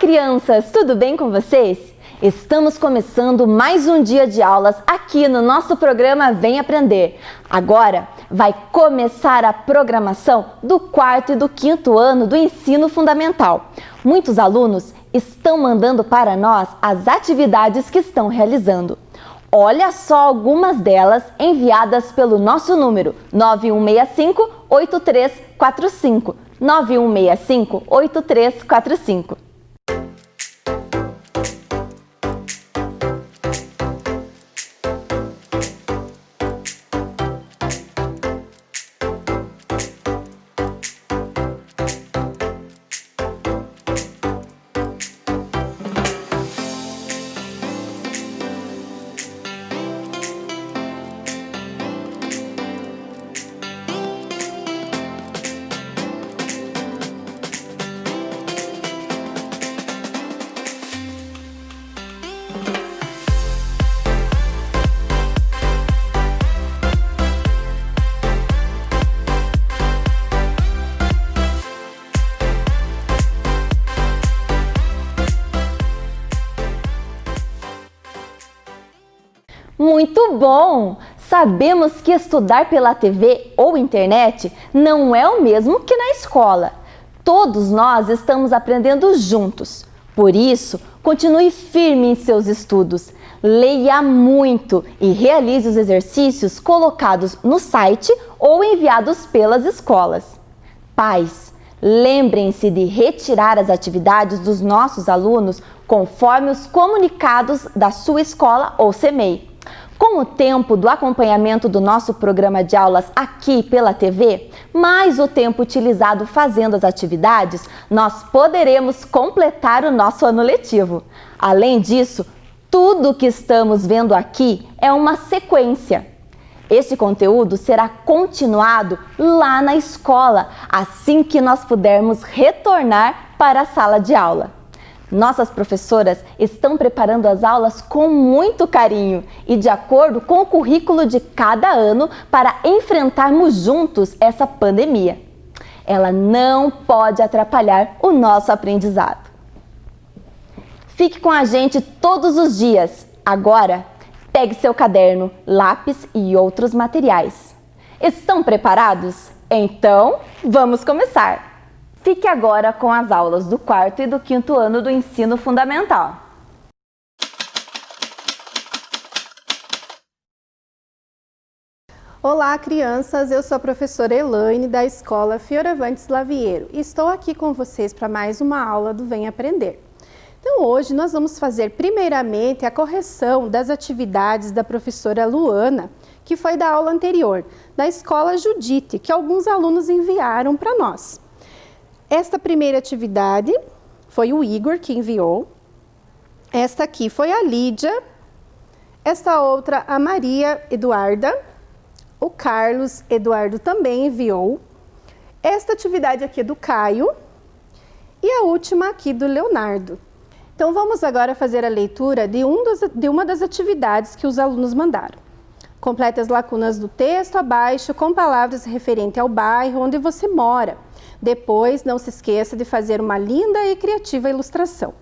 crianças! Tudo bem com vocês? Estamos começando mais um dia de aulas aqui no nosso programa Vem Aprender. Agora vai começar a programação do 4º e do 5º ano do ensino fundamental. Muitos alunos estão mandando para nós as atividades que estão realizando. Olha só algumas delas enviadas pelo nosso número 9165-8345. 9165-8345. Muito bom! Sabemos que estudar pela TV ou internet não é o mesmo que na escola. Todos nós estamos aprendendo juntos. Por isso, continue firme em seus estudos. Leia muito e realize os exercícios colocados no site ou enviados pelas escolas. Pais, lembrem-se de retirar as atividades dos nossos alunos conforme os comunicados da sua escola ou CEMEI. Com o tempo do acompanhamento do nosso programa de aulas aqui pela TV, mais o tempo utilizado fazendo as atividades, nós poderemos completar o nosso ano letivo. Além disso, tudo o que estamos vendo aqui é uma sequência. Este conteúdo será continuado lá na escola, assim que nós pudermos retornar para a sala de aula. Nossas professoras estão preparando as aulas com muito carinho e de acordo com o currículo de cada ano para enfrentarmos juntos essa pandemia. Ela não pode atrapalhar o nosso aprendizado. Fique com a gente todos os dias. Agora, pegue seu caderno, lápis e outros materiais. Estão preparados? Então, vamos começar! Fique agora com as aulas do 4º e do 5º ano do ensino fundamental. Olá, crianças! Eu sou a professora Elaine da Escola Fioravante Slaviero e estou aqui com vocês para mais uma aula do Vem Aprender. Então, hoje nós vamos fazer primeiramente a correção das atividades da professora Luana, que foi da aula anterior, da Escola Judite, que alguns alunos enviaram para nós. Esta primeira atividade foi o Igor que enviou, esta aqui foi a Lídia, esta outra a Maria Eduarda, o Carlos Eduardo também enviou, esta atividade aqui é do Caio e a última aqui do Leonardo. Então vamos agora fazer a leitura de uma das atividades que os alunos mandaram. Complete as lacunas do texto abaixo com palavras referentes ao bairro onde você mora. Depois, não se esqueça de fazer uma linda e criativa ilustração.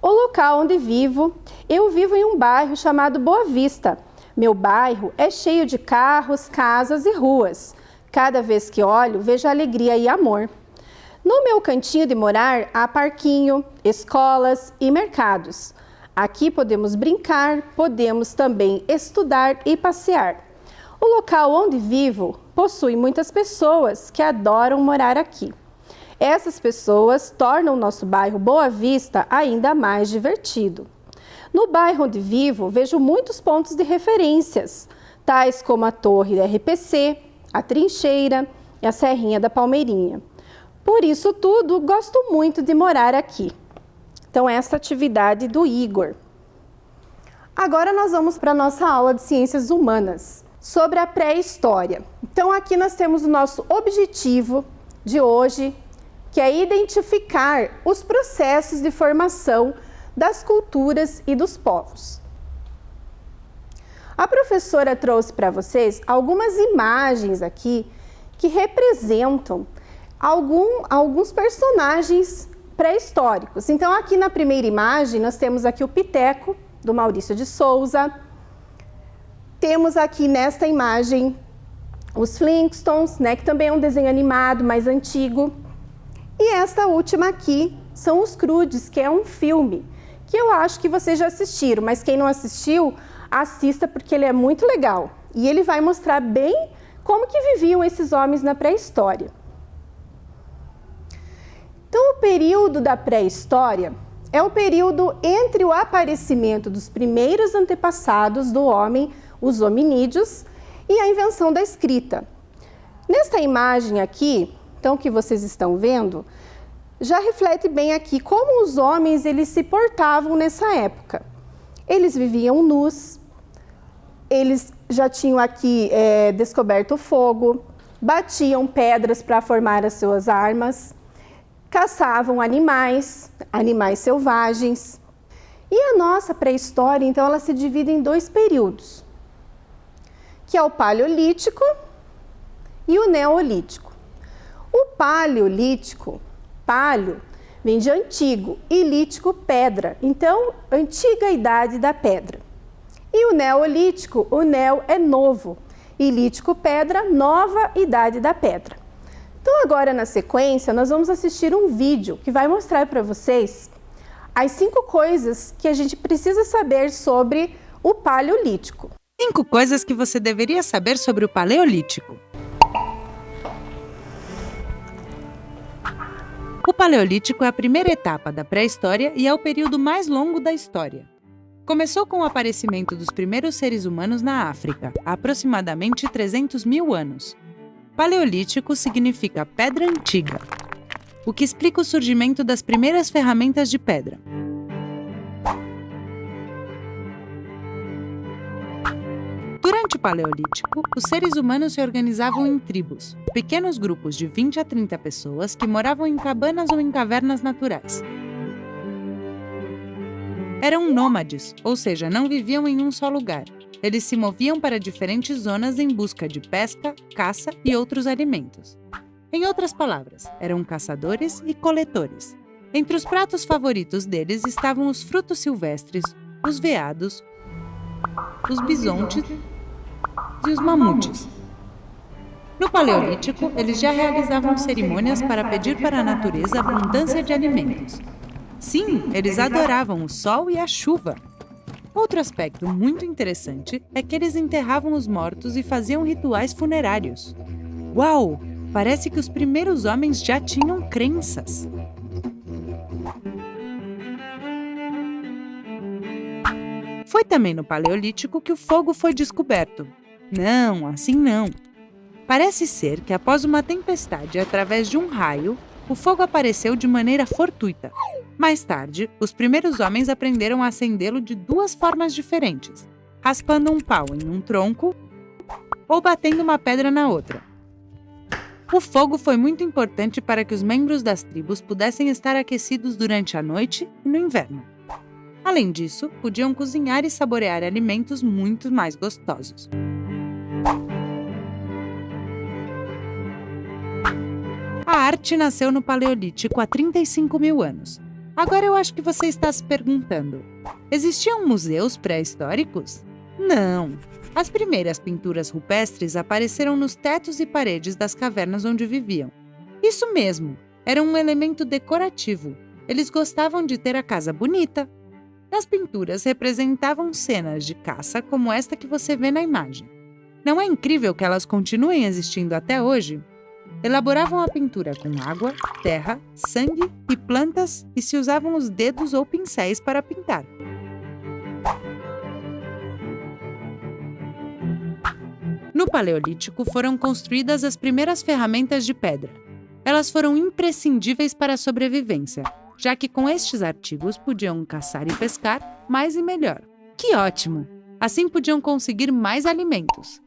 O local onde vivo, eu vivo em um bairro chamado Boa Vista. Meu bairro é cheio de carros, casas e ruas. Cada vez que olho, vejo alegria e amor. No meu cantinho de morar, há parquinho, escolas e mercados. Aqui podemos brincar, podemos também estudar e passear. O local onde vivo possui muitas pessoas que adoram morar aqui. Essas pessoas tornam o nosso bairro Boa Vista ainda mais divertido. No bairro onde vivo, vejo muitos pontos de referências, tais como a Torre da RPC, a Trincheira e a Serrinha da Palmeirinha. Por isso tudo, gosto muito de morar aqui. Então, essa atividade do Igor. Agora nós vamos para a nossa aula de Ciências Humanas, sobre a pré-história. Então, aqui nós temos o nosso objetivo de hoje, que é identificar os processos de formação das culturas e dos povos. A professora trouxe para vocês algumas imagens aqui que representam alguns personagens pré-históricos. Então, aqui na primeira imagem, nós temos aqui o Piteco, do Maurício de Souza. Temos aqui nesta imagem os Flintstones, né, que também é um desenho animado, mais antigo. E esta última aqui são os Croods, que é um filme, que eu acho que vocês já assistiram, mas quem não assistiu, assista porque ele é muito legal. E ele vai mostrar bem como que viviam esses homens na pré-história. Então, o período da pré-história é o período entre o aparecimento dos primeiros antepassados do homem, os hominídeos, e a invenção da escrita. Nesta imagem aqui, então, que vocês estão vendo, já reflete bem aqui como os homens eles se portavam nessa época. Eles viviam nus, eles já tinham aqui descoberto o fogo, batiam pedras para formar as suas armas, caçavam animais selvagens. E a nossa pré-história, então, ela se divide em dois períodos, que é o Paleolítico e o Neolítico. O Paleolítico, paleo, vem de antigo, e lítico, pedra. Então, antiga idade da pedra. E o Neolítico, o neo é novo, e lítico, pedra, nova idade da pedra. Então, agora na sequência, nós vamos assistir um vídeo que vai mostrar para vocês as 5 coisas que a gente precisa saber sobre o Paleolítico. 5 coisas que você deveria saber sobre o Paleolítico. O Paleolítico é a primeira etapa da pré-história e é o período mais longo da história. Começou com o aparecimento dos primeiros seres humanos na África, há aproximadamente 300 mil anos. Paleolítico significa pedra antiga, o que explica o surgimento das primeiras ferramentas de pedra. Durante o Paleolítico, os seres humanos se organizavam em tribos, pequenos grupos de 20 a 30 pessoas que moravam em cabanas ou em cavernas naturais. Eram nômades, ou seja, não viviam em um só lugar. Eles se moviam para diferentes zonas em busca de pesca, caça e outros alimentos. Em outras palavras, eram caçadores e coletores. Entre os pratos favoritos deles estavam os frutos silvestres, os veados, os bisontes e os mamutes. No Paleolítico, eles já realizavam cerimônias para pedir para a natureza abundância de alimentos. Sim, eles adoravam o sol e a chuva. Outro aspecto muito interessante é que eles enterravam os mortos e faziam rituais funerários. Uau! Parece que os primeiros homens já tinham crenças. Foi também no Paleolítico que o fogo foi descoberto. Não, assim não. Parece ser que após uma tempestade através de um raio, o fogo apareceu de maneira fortuita. Mais tarde, os primeiros homens aprenderam a acendê-lo de 2 formas diferentes, raspando um pau em um tronco ou batendo uma pedra na outra. O fogo foi muito importante para que os membros das tribos pudessem estar aquecidos durante a noite e no inverno. Além disso, podiam cozinhar e saborear alimentos muito mais gostosos. A arte nasceu no Paleolítico há 35 mil anos. Agora eu acho que você está se perguntando: existiam museus pré-históricos? Não! As primeiras pinturas rupestres apareceram nos tetos e paredes das cavernas onde viviam. Isso mesmo, era um elemento decorativo. Eles gostavam de ter a casa bonita. As pinturas representavam cenas de caça como esta que você vê na imagem. Não é incrível que elas continuem existindo até hoje? Elaboravam a pintura com água, terra, sangue e plantas e se usavam os dedos ou pincéis para pintar. No Paleolítico foram construídas as primeiras ferramentas de pedra. Elas foram imprescindíveis para a sobrevivência, já que com estes artigos podiam caçar e pescar mais e melhor. Que ótimo! Assim podiam conseguir mais alimentos.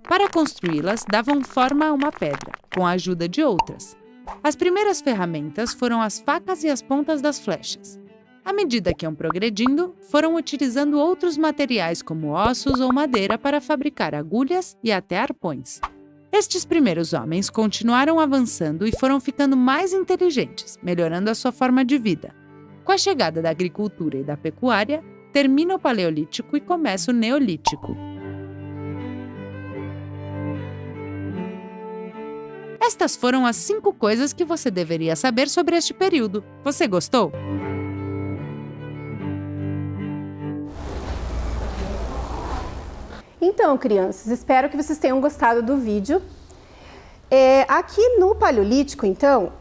Para construí-las, davam forma a uma pedra, com a ajuda de outras. As primeiras ferramentas foram as facas e as pontas das flechas. À medida que iam progredindo, foram utilizando outros materiais como ossos ou madeira para fabricar agulhas e até arpões. Estes primeiros homens continuaram avançando e foram ficando mais inteligentes, melhorando a sua forma de vida. Com a chegada da agricultura e da pecuária, termina o Paleolítico e começa o Neolítico. Estas foram as 5 coisas que você deveria saber sobre este período. Você gostou? Então, crianças, espero que vocês tenham gostado do vídeo. Aqui no Paleolítico, então,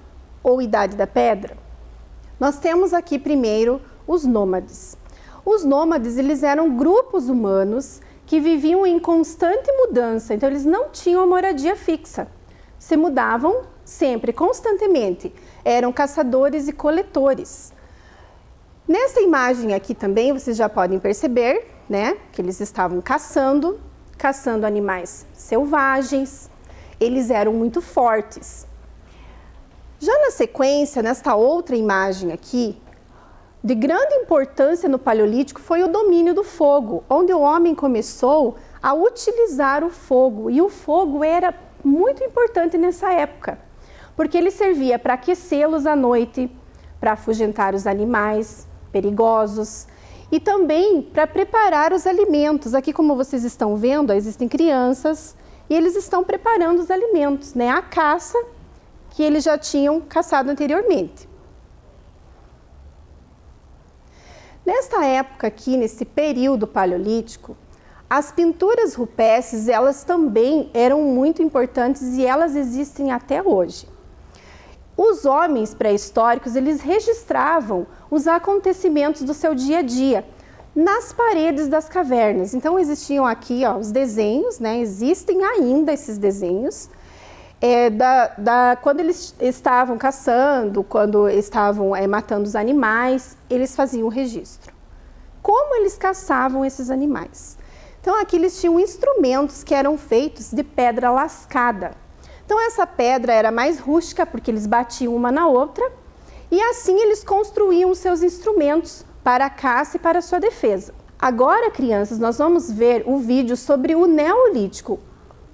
ou Idade da Pedra, nós temos aqui primeiro os nômades. Os nômades, eles eram grupos humanos que viviam em constante mudança, então eles não tinham moradia fixa. Se mudavam sempre, constantemente. Eram caçadores e coletores. Nessa imagem aqui também, vocês já podem perceber, né, que eles estavam caçando animais selvagens. Eles eram muito fortes. Já na sequência, nesta outra imagem aqui, de grande importância no Paleolítico foi o domínio do fogo, onde o homem começou a utilizar o fogo. E o fogo era muito importante nessa época, porque ele servia para aquecê-los à noite, para afugentar os animais perigosos e também para preparar os alimentos. Aqui, como vocês estão vendo, existem crianças e eles estão preparando os alimentos, né? A caça que eles já tinham caçado anteriormente. Nesta época aqui, nesse período paleolítico, as pinturas rupestres, elas também eram muito importantes e elas existem até hoje. Os homens pré-históricos, eles registravam os acontecimentos do seu dia a dia nas paredes das cavernas. Então, existiam aqui os desenhos, né? Existem ainda esses desenhos, quando eles estavam caçando, quando estavam matando os animais, eles faziam o registro. Como eles caçavam esses animais? Então, aqui eles tinham instrumentos que eram feitos de pedra lascada. Então, essa pedra era mais rústica, porque eles batiam uma na outra, e assim eles construíam seus instrumentos para a caça e para a sua defesa. Agora, crianças, nós vamos ver o vídeo sobre o Neolítico,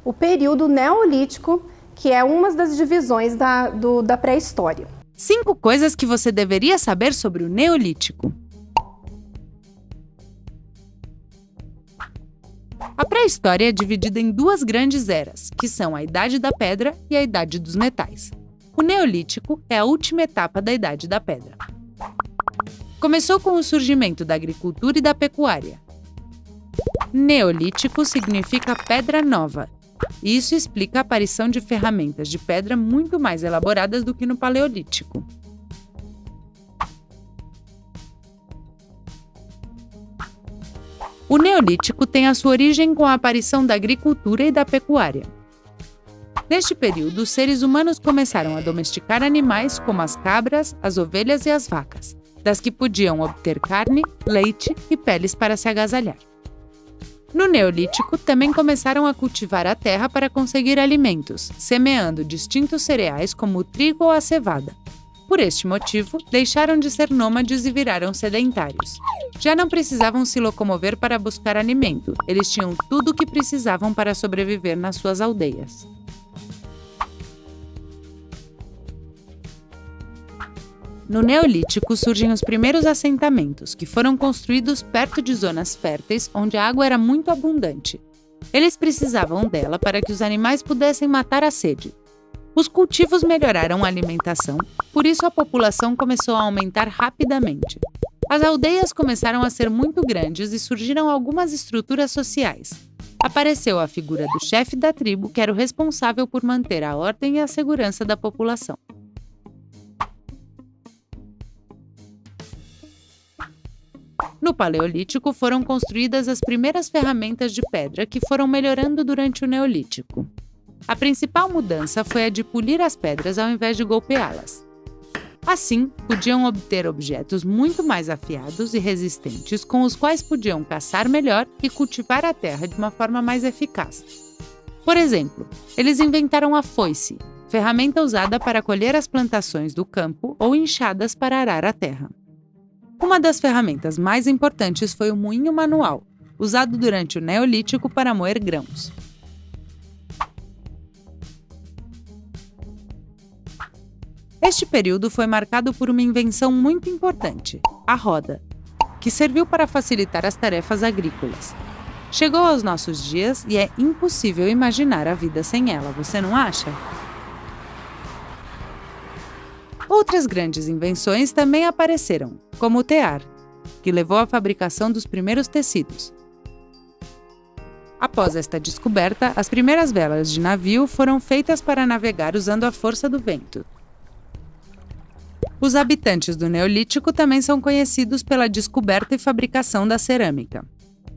o período Neolítico, que é uma das divisões da pré-história. 5 coisas que você deveria saber sobre o Neolítico. A pré-história é dividida em 2 grandes eras, que são a Idade da Pedra e a Idade dos Metais. O Neolítico é a última etapa da Idade da Pedra. Começou com o surgimento da agricultura e da pecuária. Neolítico significa pedra nova. Isso explica a aparição de ferramentas de pedra muito mais elaboradas do que no Paleolítico. O Neolítico tem a sua origem com a aparição da agricultura e da pecuária. Neste período, os seres humanos começaram a domesticar animais como as cabras, as ovelhas e as vacas, das que podiam obter carne, leite e peles para se agasalhar. No Neolítico, também começaram a cultivar a terra para conseguir alimentos, semeando distintos cereais como o trigo ou a cevada. Por este motivo, deixaram de ser nômades e viraram sedentários. Já não precisavam se locomover para buscar alimento, eles tinham tudo o que precisavam para sobreviver nas suas aldeias. No Neolítico surgem os primeiros assentamentos, que foram construídos perto de zonas férteis onde a água era muito abundante. Eles precisavam dela para que os animais pudessem matar a sede. Os cultivos melhoraram a alimentação, por isso a população começou a aumentar rapidamente. As aldeias começaram a ser muito grandes e surgiram algumas estruturas sociais. Apareceu a figura do chefe da tribo, que era o responsável por manter a ordem e a segurança da população. No Paleolítico foram construídas as primeiras ferramentas de pedra que foram melhorando durante o Neolítico. A principal mudança foi a de polir as pedras ao invés de golpeá-las. Assim, podiam obter objetos muito mais afiados e resistentes com os quais podiam caçar melhor e cultivar a terra de uma forma mais eficaz. Por exemplo, eles inventaram a foice, ferramenta usada para colher as plantações do campo ou enxadas para arar a terra. Uma das ferramentas mais importantes foi o moinho manual, usado durante o Neolítico para moer grãos. Este período foi marcado por uma invenção muito importante, a roda, que serviu para facilitar as tarefas agrícolas. Chegou aos nossos dias e é impossível imaginar a vida sem ela, você não acha? Outras grandes invenções também apareceram, como o tear, que levou à fabricação dos primeiros tecidos. Após esta descoberta, as primeiras velas de navio foram feitas para navegar usando a força do vento. Os habitantes do Neolítico também são conhecidos pela descoberta e fabricação da cerâmica.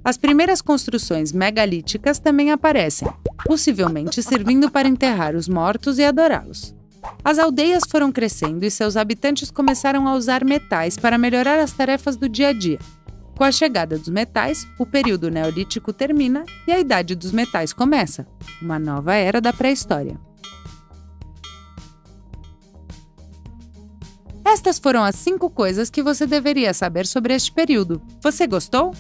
As primeiras construções megalíticas também aparecem, possivelmente servindo para enterrar os mortos e adorá-los. As aldeias foram crescendo e seus habitantes começaram a usar metais para melhorar as tarefas do dia a dia. Com a chegada dos metais, o período neolítico termina e a idade dos metais começa, uma nova era da pré-história. Estas foram as 5 coisas que você deveria saber sobre este período. Você gostou?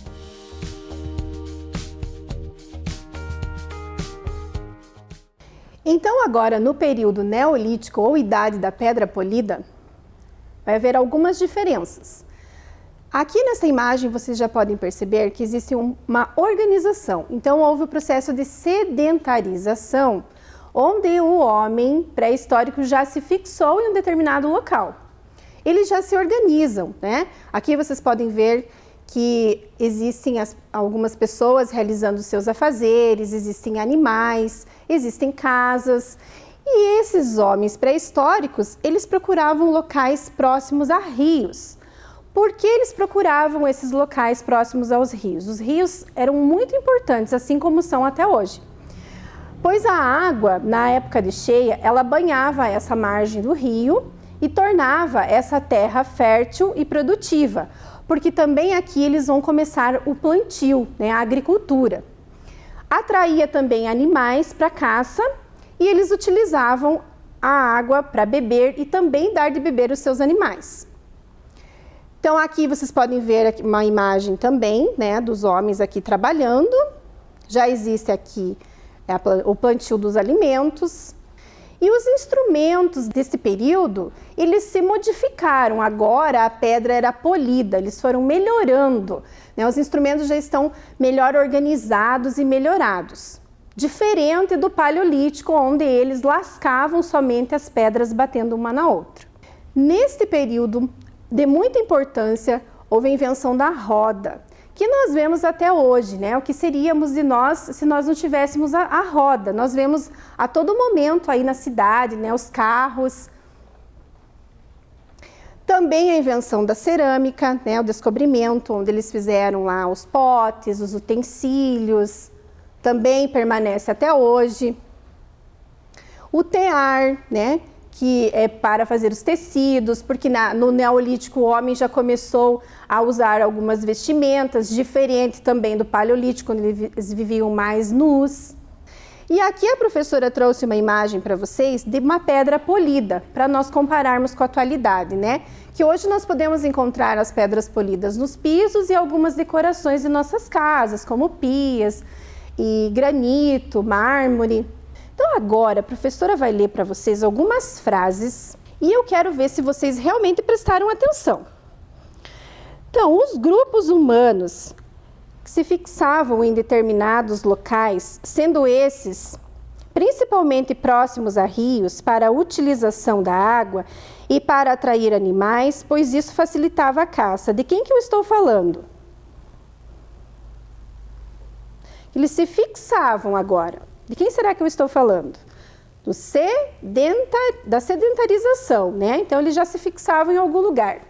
Então agora, no período neolítico ou idade da pedra polida, vai haver algumas diferenças. Aqui nessa imagem vocês já podem perceber que existe uma organização. Então houve o processo de sedentarização, onde o homem pré-histórico já se fixou em um determinado local. Eles já se organizam, né? Aqui vocês podem ver que existem algumas pessoas realizando seus afazeres, existem animais, existem casas. E esses homens pré-históricos, eles procuravam locais próximos a rios. Por que eles procuravam esses locais próximos aos rios? Os rios eram muito importantes, assim como são até hoje. Pois a água, na época de cheia, ela banhava essa margem do rio e tornava essa terra fértil e produtiva, porque também aqui eles vão começar o plantio, né, a agricultura. Atraía também animais para caça e eles utilizavam a água para beber e também dar de beber os seus animais. Então aqui vocês podem ver uma imagem também, né, dos homens aqui trabalhando. Já existe aqui o plantio dos alimentos. E os instrumentos desse período, eles se modificaram. Agora a pedra era polida, eles foram melhorando, né? Os instrumentos já estão melhor organizados e melhorados. Diferente do Paleolítico, onde eles lascavam somente as pedras batendo uma na outra. Neste período de muita importância, houve a invenção da roda, que nós vemos até hoje, né? O que seríamos de nós se nós não tivéssemos a roda. Nós vemos a todo momento aí na cidade, né? Os carros. Também a invenção da cerâmica, né? O descobrimento, onde eles fizeram lá os potes, os utensílios, também permanece até hoje. O tear, né? Que é para fazer os tecidos, porque no Neolítico o homem já começou a usar algumas vestimentas, diferente também do Paleolítico, quando eles viviam mais nus. E aqui a professora trouxe uma imagem para vocês de uma pedra polida, para nós compararmos com a atualidade, né? Que hoje nós podemos encontrar as pedras polidas nos pisos e algumas decorações de nossas casas, como pias e granito, mármore. Então agora a professora vai ler para vocês algumas frases e eu quero ver se vocês realmente prestaram atenção. Então, os grupos humanos que se fixavam em determinados locais, sendo esses principalmente próximos a rios para a utilização da água e para atrair animais, pois isso facilitava a caça. De quem que eu estou falando? Eles se fixavam agora. De quem será que eu estou falando? Da sedentarização, né? Então, eles já se fixavam em algum lugar.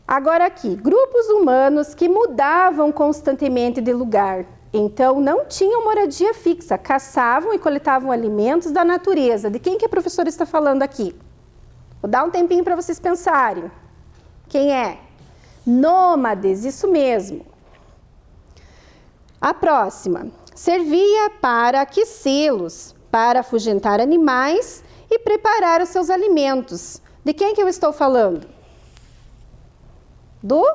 Agora aqui, grupos humanos que mudavam constantemente de lugar. Então, não tinham moradia fixa, caçavam e coletavam alimentos da natureza. De quem que a professora está falando aqui? Vou dar um tempinho para vocês pensarem. Quem é? Nômades, isso mesmo. A próxima. Servia para aquecê-los, para afugentar animais e preparar os seus alimentos. De quem que eu estou falando? Do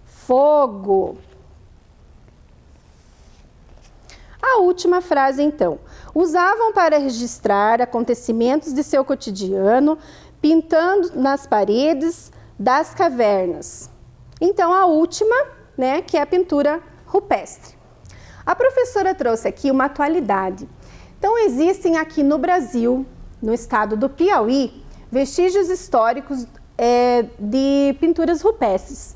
fogo. A última frase, então. Usavam para registrar acontecimentos de seu cotidiano, pintando nas paredes das cavernas. Então, a última, né, que é a pintura rupestre. A professora trouxe aqui uma atualidade. Então, existem aqui no Brasil, no estado do Piauí, vestígios históricos de pinturas rupestres.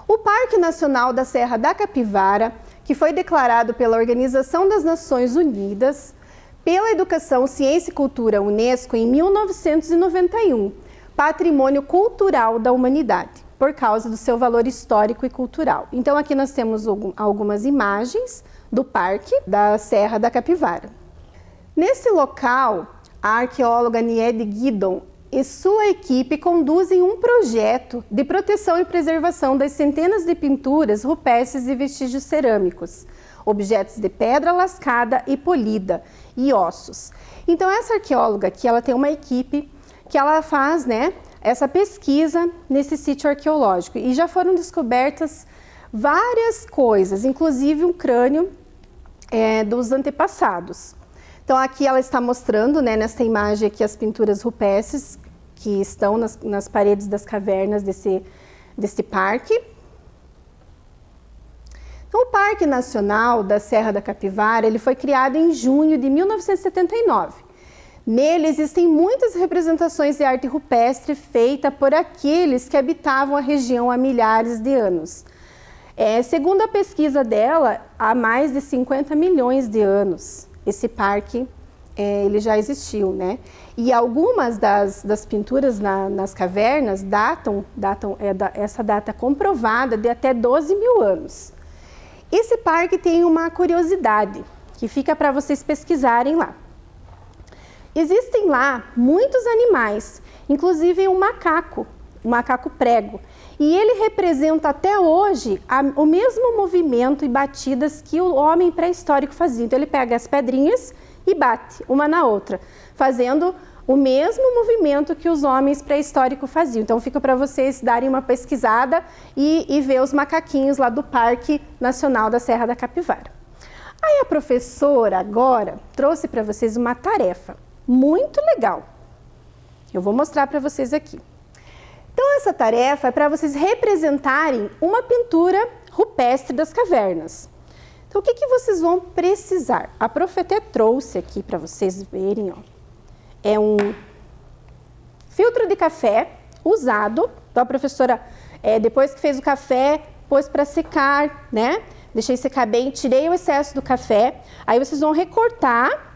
O Parque Nacional da Serra da Capivara, que foi declarado pela Organização das Nações Unidas, pela Educação, Ciência e Cultura Unesco em 1991, Patrimônio Cultural da Humanidade, por causa do seu valor histórico e cultural. Então, aqui nós temos algumas imagens do Parque da Serra da Capivara. Nesse local, a arqueóloga Niede Guidon e sua equipe conduzem um projeto de proteção e preservação das centenas de pinturas rupestres e vestígios cerâmicos, objetos de pedra lascada e polida e ossos. Então, essa arqueóloga aqui, ela tem uma equipe que ela faz, né, essa pesquisa nesse sítio arqueológico e já foram descobertas várias coisas, inclusive um crânio dos antepassados. Então, aqui ela está mostrando, né, nesta imagem aqui, as pinturas rupestres que estão nas paredes das cavernas desse parque. Então, o Parque Nacional da Serra da Capivara, ele foi criado em junho de 1979. Nele existem muitas representações de arte rupestre feita por aqueles que habitavam a região há milhares de anos. Segundo a pesquisa dela, há mais de 50 milhões de anos. Esse parque ele já existiu, né? E algumas das pinturas nas cavernas datam essa data comprovada de até 12 mil anos. Esse parque tem uma curiosidade que fica para vocês pesquisarem lá. Existem lá muitos animais, inclusive um macaco prego. E ele representa até hoje o mesmo movimento e batidas que o homem pré-histórico fazia. Então, ele pega as pedrinhas e bate uma na outra, fazendo o mesmo movimento que os homens pré-históricos faziam. Então, fica para vocês darem uma pesquisada e ver os macaquinhos lá do Parque Nacional da Serra da Capivara. Aí, a professora agora trouxe para vocês uma tarefa muito legal. Eu vou mostrar para vocês aqui. Então, essa tarefa é para vocês representarem uma pintura rupestre das cavernas. Então, o que vocês vão precisar? A prof até trouxe aqui para vocês verem, ó. É um filtro de café usado. Então, a professora, depois que fez o café, pôs para secar, né? Deixei secar bem, tirei o excesso do café. Aí, vocês vão recortar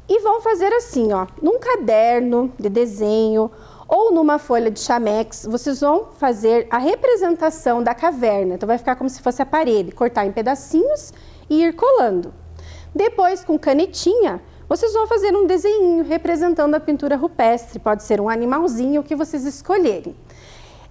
e vão fazer assim, ó, num caderno de desenho ou numa folha de chamex, vocês vão fazer a representação da caverna. Então, vai ficar como se fosse a parede, cortar em pedacinhos e ir colando. Depois, com canetinha, vocês vão fazer um desenho representando a pintura rupestre. Pode ser um animalzinho, o que vocês escolherem.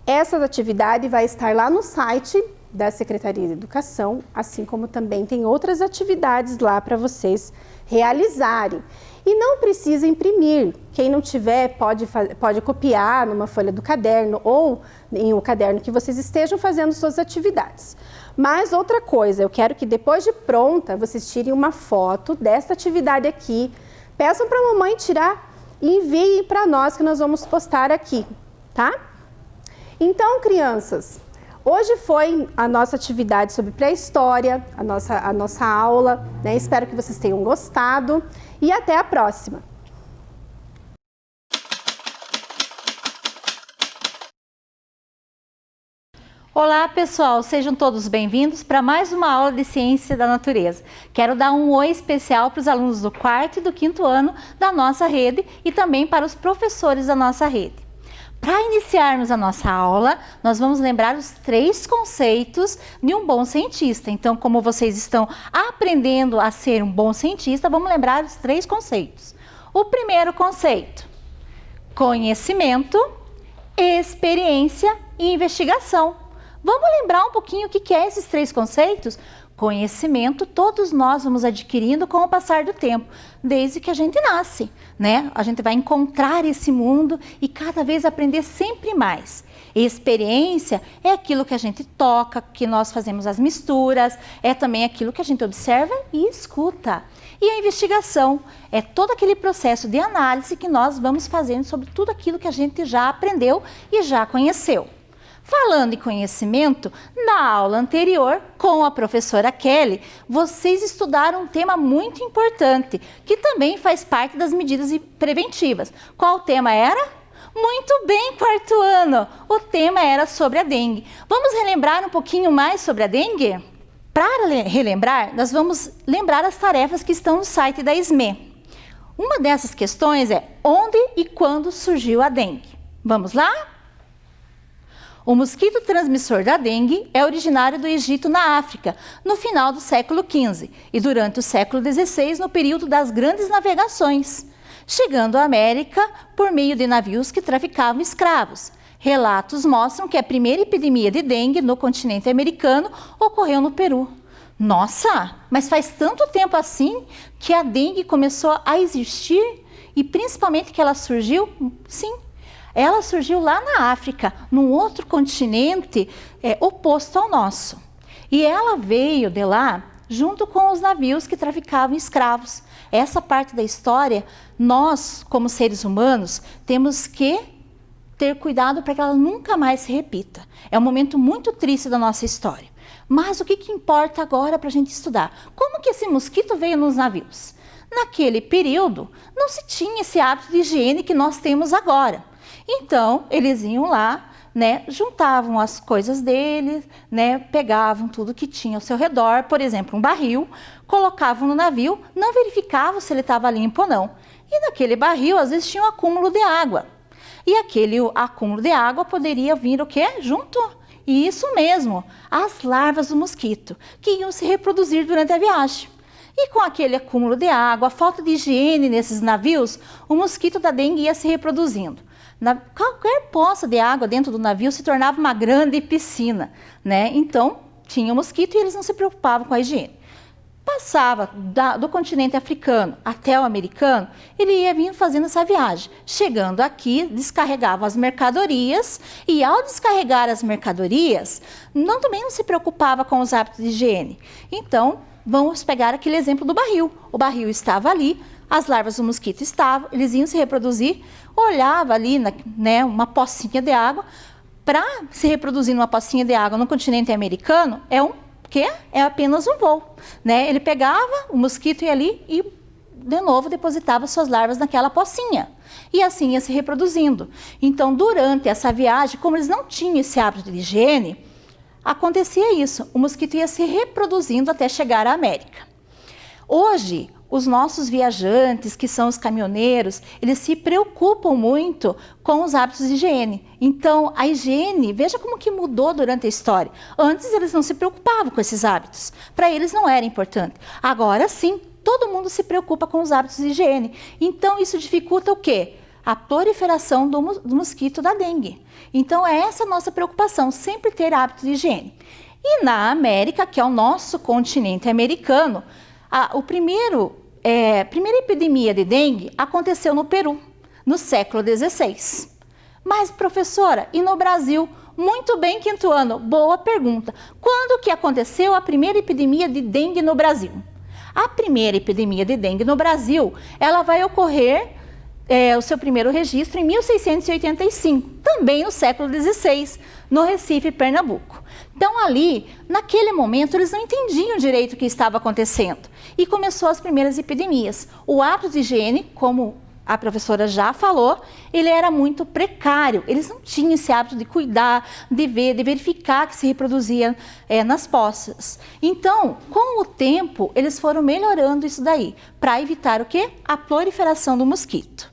Essa atividade vai estar lá no site da Secretaria de Educação, assim como também tem outras atividades lá para vocês realizarem. E não precisa imprimir. Quem não tiver pode copiar numa folha do caderno ou em um caderno que vocês estejam fazendo suas atividades. Mas outra coisa, eu quero que depois de pronta, vocês tirem uma foto dessa atividade aqui, peçam para a mamãe tirar e enviem para nós que nós vamos postar aqui, tá? Então, crianças, hoje foi a nossa atividade sobre pré-história, a nossa aula, né? Espero que vocês tenham gostado e até a próxima! Olá pessoal, sejam todos bem-vindos para mais uma aula de Ciência da Natureza. Quero dar um oi especial para os alunos do 4º e do 5º ano da nossa rede e também para os professores da nossa rede. Para iniciarmos a nossa aula, nós vamos lembrar os 3 conceitos de um bom cientista. Então, como vocês estão aprendendo a ser um bom cientista, vamos lembrar os 3 conceitos. O primeiro conceito, conhecimento, experiência e investigação. Vamos lembrar um pouquinho o que é esses 3 conceitos? Conhecimento, todos nós vamos adquirindo com o passar do tempo, desde que a gente nasce, né? A gente vai encontrar esse mundo e cada vez aprender sempre mais. Experiência é aquilo que a gente toca, que nós fazemos as misturas, é também aquilo que a gente observa e escuta. E a investigação é todo aquele processo de análise que nós vamos fazendo sobre tudo aquilo que a gente já aprendeu e já conheceu. Falando em conhecimento, na aula anterior, com a professora Kelly, vocês estudaram um tema muito importante, que também faz parte das medidas preventivas. Qual o tema era? Muito bem, quarto ano! O tema era sobre a dengue. Vamos relembrar um pouquinho mais sobre a dengue? Para relembrar, nós vamos lembrar as tarefas que estão no site da SME. Uma dessas questões é onde e quando surgiu a dengue. Vamos lá? O mosquito transmissor da dengue é originário do Egito, na África, no final do século XV e durante o século XVI, no período das grandes navegações, chegando à América por meio de navios que traficavam escravos. Relatos mostram que a primeira epidemia de dengue no continente americano ocorreu no Peru. Nossa, mas faz tanto tempo assim que a dengue começou a existir e principalmente que ela surgiu? Sim, ela surgiu lá na África, num outro continente oposto ao nosso. E ela veio de lá junto com os navios que traficavam escravos. Essa parte da história, nós, como seres humanos, temos que ter cuidado para que ela nunca mais se repita. É um momento muito triste da nossa história. Mas o que importa agora para a gente estudar? Como que esse mosquito veio nos navios? Naquele período, não se tinha esse hábito de higiene que nós temos agora. Então, eles iam lá, né, juntavam as coisas deles, né, pegavam tudo que tinha ao seu redor, por exemplo, um barril, colocavam no navio, não verificavam se ele estava limpo ou não. E naquele barril, às vezes, tinha um acúmulo de água. E aquele acúmulo de água poderia vir o quê? Junto. E isso mesmo, as larvas do mosquito, que iam se reproduzir durante a viagem. E com aquele acúmulo de água, a falta de higiene nesses navios, o mosquito da dengue ia se reproduzindo. Qualquer poça de água dentro do navio se tornava uma grande piscina, né? Então, tinha o mosquito e eles não se preocupavam com a higiene. Passava do continente africano até o americano, ele ia vindo fazendo essa viagem. Chegando aqui, descarregava as mercadorias e ao descarregar as mercadorias, também não se preocupava com os hábitos de higiene. Então, vamos pegar aquele exemplo do barril. O barril estava ali, as larvas do mosquito estavam, eles iam se reproduzir, olhava ali, né, uma pocinha de água. Para se reproduzir numa pocinha de água no continente americano, é apenas um voo, né? Ele pegava, o mosquito ia ali e, de novo, depositava suas larvas naquela pocinha. E assim ia se reproduzindo. Então, durante essa viagem, como eles não tinham esse hábito de higiene, acontecia isso. O mosquito ia se reproduzindo até chegar à América. Hoje, os nossos viajantes, que são os caminhoneiros, eles se preocupam muito com os hábitos de higiene. Então, a higiene, veja como que mudou durante a história. Antes, eles não se preocupavam com esses hábitos. Para eles não era importante. Agora, sim, todo mundo se preocupa com os hábitos de higiene. Então, isso dificulta o quê? A proliferação do mosquito da dengue. Então, é essa a nossa preocupação, sempre ter hábitos de higiene. E na América, que é o nosso continente americano, a primeira epidemia de dengue aconteceu no Peru, no século XVI. Mas, professora, e no Brasil? Muito bem, quinto ano, boa pergunta. Quando que aconteceu a primeira epidemia de dengue no Brasil? A primeira epidemia de dengue no Brasil, ela vai ocorrer, o seu primeiro registro em 1685, também no século XVI, no Recife, Pernambuco. Então, ali, naquele momento, eles não entendiam direito o que estava acontecendo. E começou as primeiras epidemias. O hábito de higiene, como a professora já falou, ele era muito precário. Eles não tinham esse hábito de cuidar, de ver, de verificar que se reproduzia nas poças. Então, com o tempo, eles foram melhorando isso daí, para evitar o quê? A proliferação do mosquito.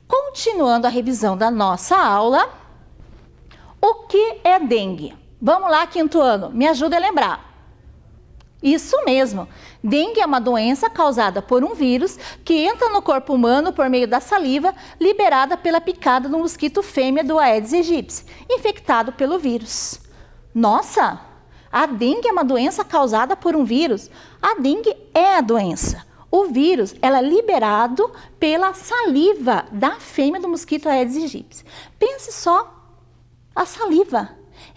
Continuando a revisão da nossa aula, o que é dengue? Vamos lá, quinto ano, me ajuda a lembrar. Isso mesmo, dengue é uma doença causada por um vírus que entra no corpo humano por meio da saliva liberada pela picada do mosquito fêmea do Aedes aegypti, infectado pelo vírus. Nossa, a dengue é uma doença causada por um vírus? A dengue é a doença. O vírus ela é liberado pela saliva da fêmea do mosquito Aedes aegypti. Pense só. A saliva,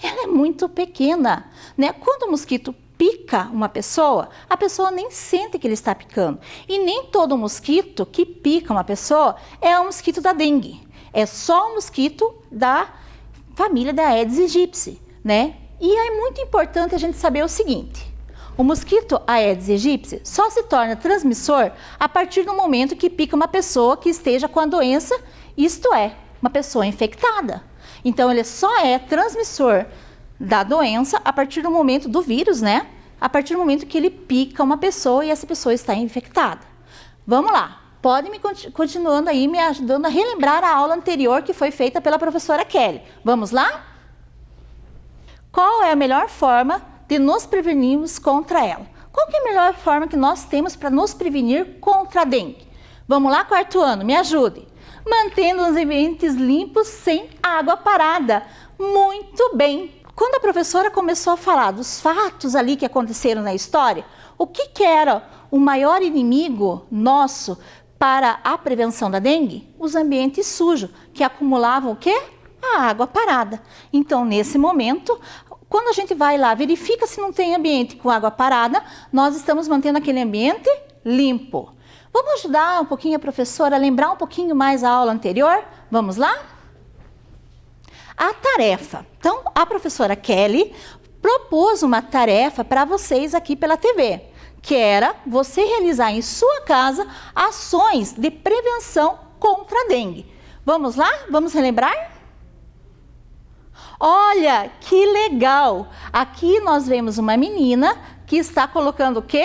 ela é muito pequena, né? Quando o mosquito pica uma pessoa, a pessoa nem sente que ele está picando. E nem todo mosquito que pica uma pessoa é um mosquito da dengue. É só um mosquito da família da Aedes aegypti, né? E é muito importante a gente saber o seguinte: o mosquito Aedes aegypti só se torna transmissor a partir do momento que pica uma pessoa que esteja com a doença, isto é, uma pessoa infectada. Então, ele só é transmissor da doença a partir do momento do vírus, né? A partir do momento que ele pica uma pessoa e essa pessoa está infectada. Vamos lá, pode me continuando aí, me ajudando a relembrar a aula anterior que foi feita pela professora Kelly. Vamos lá? Qual é a melhor forma de nos prevenirmos contra ela? Qual que é a melhor forma que nós temos para nos prevenir contra a dengue? Vamos lá, quarto ano, me ajude. Mantendo os ambientes limpos sem água parada. Muito bem. Quando a professora começou a falar dos fatos ali que aconteceram na história, o que era o maior inimigo nosso para a prevenção da dengue? Os ambientes sujos, que acumulavam o quê? A água parada. Então, nesse momento, quando a gente vai lá, verifica se não tem ambiente com água parada, nós estamos mantendo aquele ambiente limpo. Vamos ajudar um pouquinho a professora a lembrar um pouquinho mais a aula anterior? Vamos lá? A tarefa. Então, a professora Kelly propôs uma tarefa para vocês aqui pela TV, que era você realizar em sua casa ações de prevenção contra a dengue. Vamos lá? Vamos relembrar? Olha, que legal! Aqui nós vemos uma menina que está colocando o quê?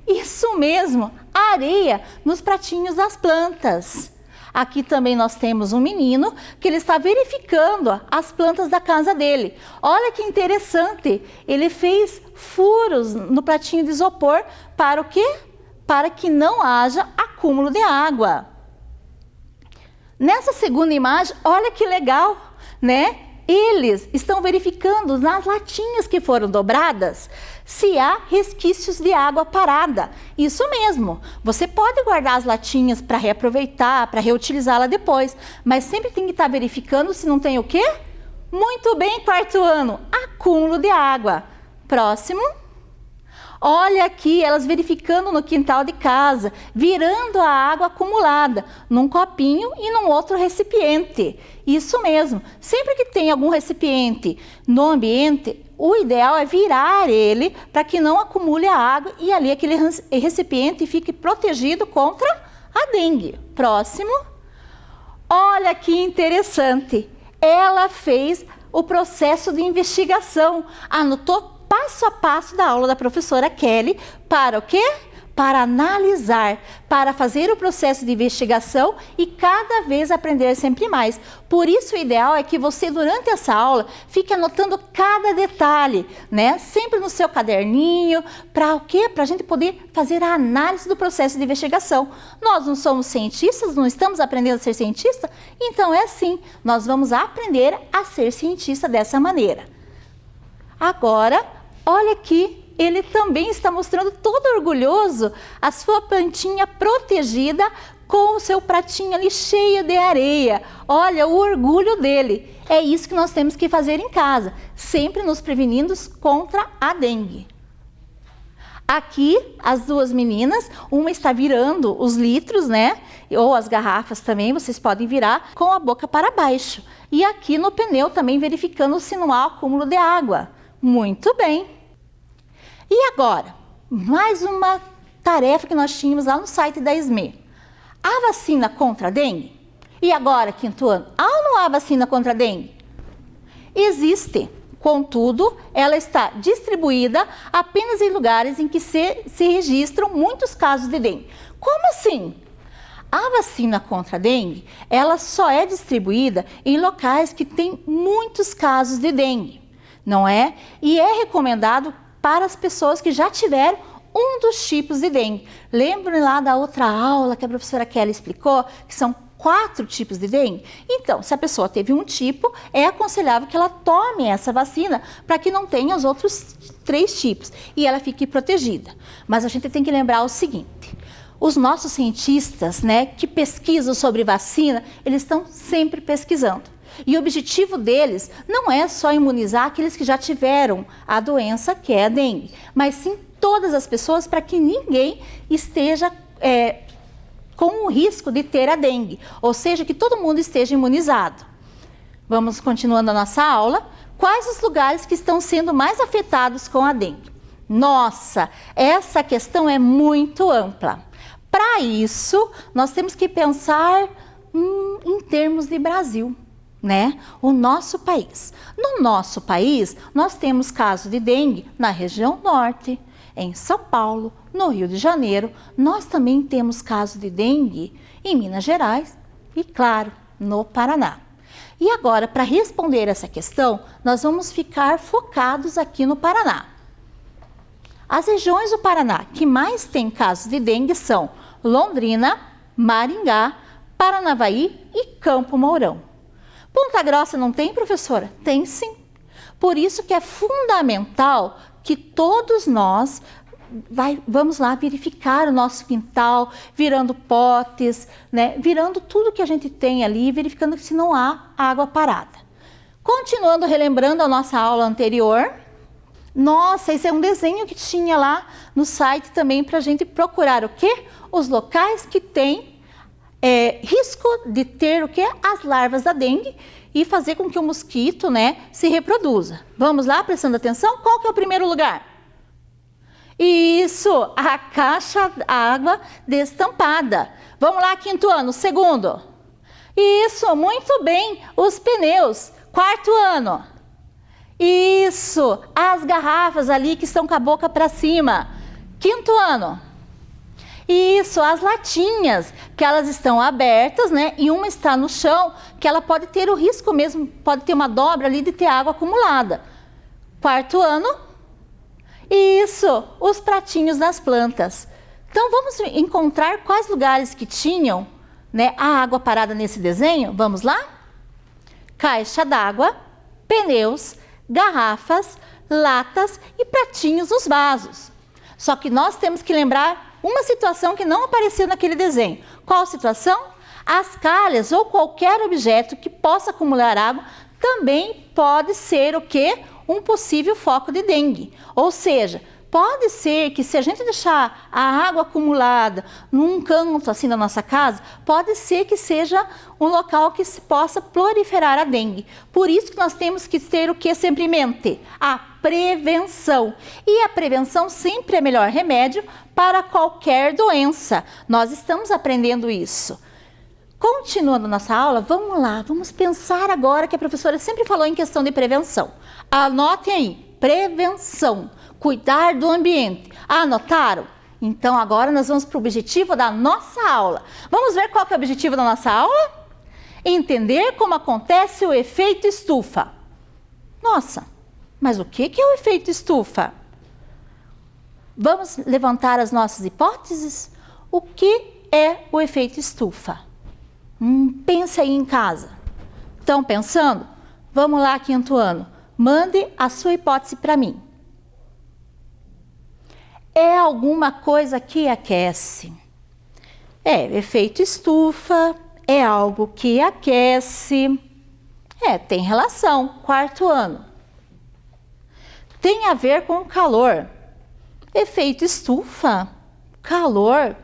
Isso mesmo, areia nos pratinhos das plantas. Aqui também nós temos um menino que ele está verificando as plantas da casa dele. Olha que interessante, ele fez furos no pratinho de isopor para o quê? Para que não haja acúmulo de água. Nessa segunda imagem, olha que legal, né? Eles estão verificando nas latinhas que foram dobradas se há resquícios de água parada. Isso mesmo, você pode guardar as latinhas para reaproveitar, para reutilizá-la depois, mas sempre tem que estar verificando se não tem o quê? Muito bem, quarto ano, acúmulo de água. Próximo. Olha aqui, elas verificando no quintal de casa, virando a água acumulada num copinho e num outro recipiente. Isso mesmo, sempre que tem algum recipiente no ambiente, o ideal é virar ele para que não acumule a água e ali aquele recipiente fique protegido contra a dengue. Próximo. Olha que interessante, ela fez o processo de investigação, anotou passo a passo da aula da professora Kelly para o quê? Para analisar, para fazer o processo de investigação e cada vez aprender sempre mais. Por isso o ideal é que você durante essa aula fique anotando cada detalhe, né? Sempre no seu caderninho, para o quê? Para a gente poder fazer a análise do processo de investigação. Nós não somos cientistas, não estamos aprendendo a ser cientista? Então é assim, nós vamos aprender a ser cientista dessa maneira. Agora, olha aqui, ele também está mostrando todo orgulhoso a sua plantinha protegida com o seu pratinho ali cheio de areia. Olha o orgulho dele. É isso que nós temos que fazer em casa, sempre nos prevenindo contra a dengue. Aqui, as duas meninas, uma está virando os litros, né? Ou as garrafas também, vocês podem virar com a boca para baixo. E aqui no pneu também verificando se não há acúmulo de água. Muito bem. E agora, mais uma tarefa que nós tínhamos lá no site da SME. A vacina contra a dengue? E agora, quinto ano, há ou não há vacina contra a dengue? Existe, contudo, ela está distribuída apenas em lugares em que se registram muitos casos de dengue. Como assim? A vacina contra a dengue, ela só é distribuída em locais que têm muitos casos de dengue, não é? E é recomendado para as pessoas que já tiveram um dos tipos de dengue. Lembrem lá da outra aula que a professora Kelly explicou, que são 4 tipos de dengue? Então, se a pessoa teve um tipo, é aconselhável que ela tome essa vacina para que não tenha os outros 3 tipos e ela fique protegida. Mas a gente tem que lembrar o seguinte, os nossos cientistas, né, que pesquisam sobre vacina, eles estão sempre pesquisando. E o objetivo deles não é só imunizar aqueles que já tiveram a doença, que é a dengue, mas sim todas as pessoas, para que ninguém esteja com o risco de ter a dengue, ou seja, que todo mundo esteja imunizado. Vamos continuando a nossa aula. Quais os lugares que estão sendo mais afetados com a dengue? Nossa, essa questão é muito ampla. Para isso, nós temos que pensar em termos de Brasil, né? O nosso país. No nosso país, nós temos casos de dengue na região norte, em São Paulo, no Rio de Janeiro. Nós também temos casos de dengue em Minas Gerais e, claro, no Paraná. E agora, para responder essa questão, nós vamos ficar focados aqui no Paraná. As regiões do Paraná que mais têm casos de dengue são Londrina, Maringá, Paranavaí e Campo Mourão. Ponta Grossa não tem, professora? Tem sim. Por isso que é fundamental que todos nós vamos lá verificar o nosso quintal, virando potes, né? Virando tudo que a gente tem ali, verificando se não há água parada. Continuando, relembrando a nossa aula anterior. Nossa, esse é um desenho que tinha lá no site também para a gente procurar o quê? Os locais que tem risco de ter o quê? As larvas da dengue e fazer com que o mosquito, né, se reproduza. Vamos lá, prestando atenção? Qual que é o primeiro lugar? Isso, a caixa d'água destampada. Vamos lá, quinto ano, segundo. Isso, muito bem, os pneus. Quarto ano. Isso, as garrafas ali que estão com a boca para cima. Quinto ano. Isso, as latinhas, que elas estão abertas, né? E uma está no chão, que ela pode ter o risco mesmo, pode ter uma dobra ali de ter água acumulada. Quarto ano. Isso, os pratinhos das plantas. Então, vamos encontrar quais lugares que tinham, né, a água parada nesse desenho. Vamos lá? Caixa d'água, pneus, garrafas, latas e pratinhos nos vasos. Só que nós temos que lembrar uma situação que não apareceu naquele desenho. Qual situação? As calhas ou qualquer objeto que possa acumular água também pode ser o quê? Um possível foco de dengue. Ou seja, pode ser que se a gente deixar a água acumulada num canto assim da nossa casa, pode ser que seja um local que se possa proliferar a dengue. Por isso que nós temos que ter o que sempre em mente? A prevenção. E a prevenção sempre é o melhor remédio para qualquer doença. Nós estamos aprendendo isso. Continuando nossa aula, vamos lá, vamos pensar agora que a professora sempre falou em questão de prevenção. Anotem aí, prevenção, cuidar do ambiente. Anotaram? Então agora nós vamos para o objetivo da nossa aula. Vamos ver qual que é o objetivo da nossa aula? Entender como acontece o efeito estufa. Nossa, mas o que é o efeito estufa? Vamos levantar as nossas hipóteses? O que é o efeito estufa? Pense aí em casa. Estão pensando? Vamos lá, quinto ano. Mande a sua hipótese para mim. É alguma coisa que aquece. Efeito estufa, é algo que aquece. Tem relação, quarto ano. Tem a ver com calor. Efeito estufa, calor.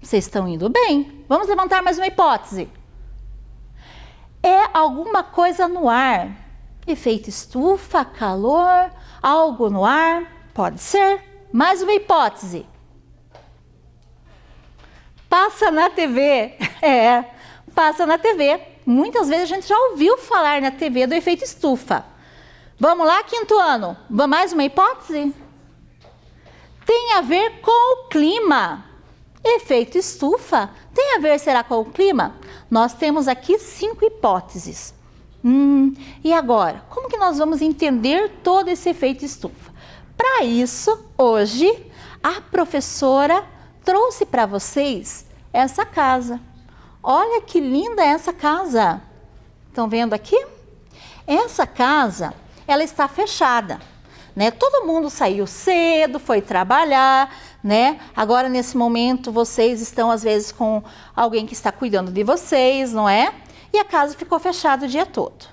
Vocês estão indo bem. Vamos levantar mais uma hipótese. É alguma coisa no ar. Efeito estufa, calor, algo no ar. Pode ser. Mais uma hipótese. Passa na TV. Passa na TV. Muitas vezes a gente já ouviu falar na TV do efeito estufa. Vamos lá, quinto ano. Mais uma hipótese? Tem a ver com o clima. Efeito estufa tem a ver, será, com o clima? Nós temos aqui 5 hipóteses. E agora, como que nós vamos entender todo esse efeito estufa? Para isso, hoje, a professora trouxe para vocês essa casa. Olha que linda essa casa. Estão vendo aqui? Essa casa, ela está fechada, né? Todo mundo saiu cedo, foi trabalhar, né? Agora, nesse momento, vocês estão, às vezes, com alguém que está cuidando de vocês, não é? E a casa ficou fechada o dia todo.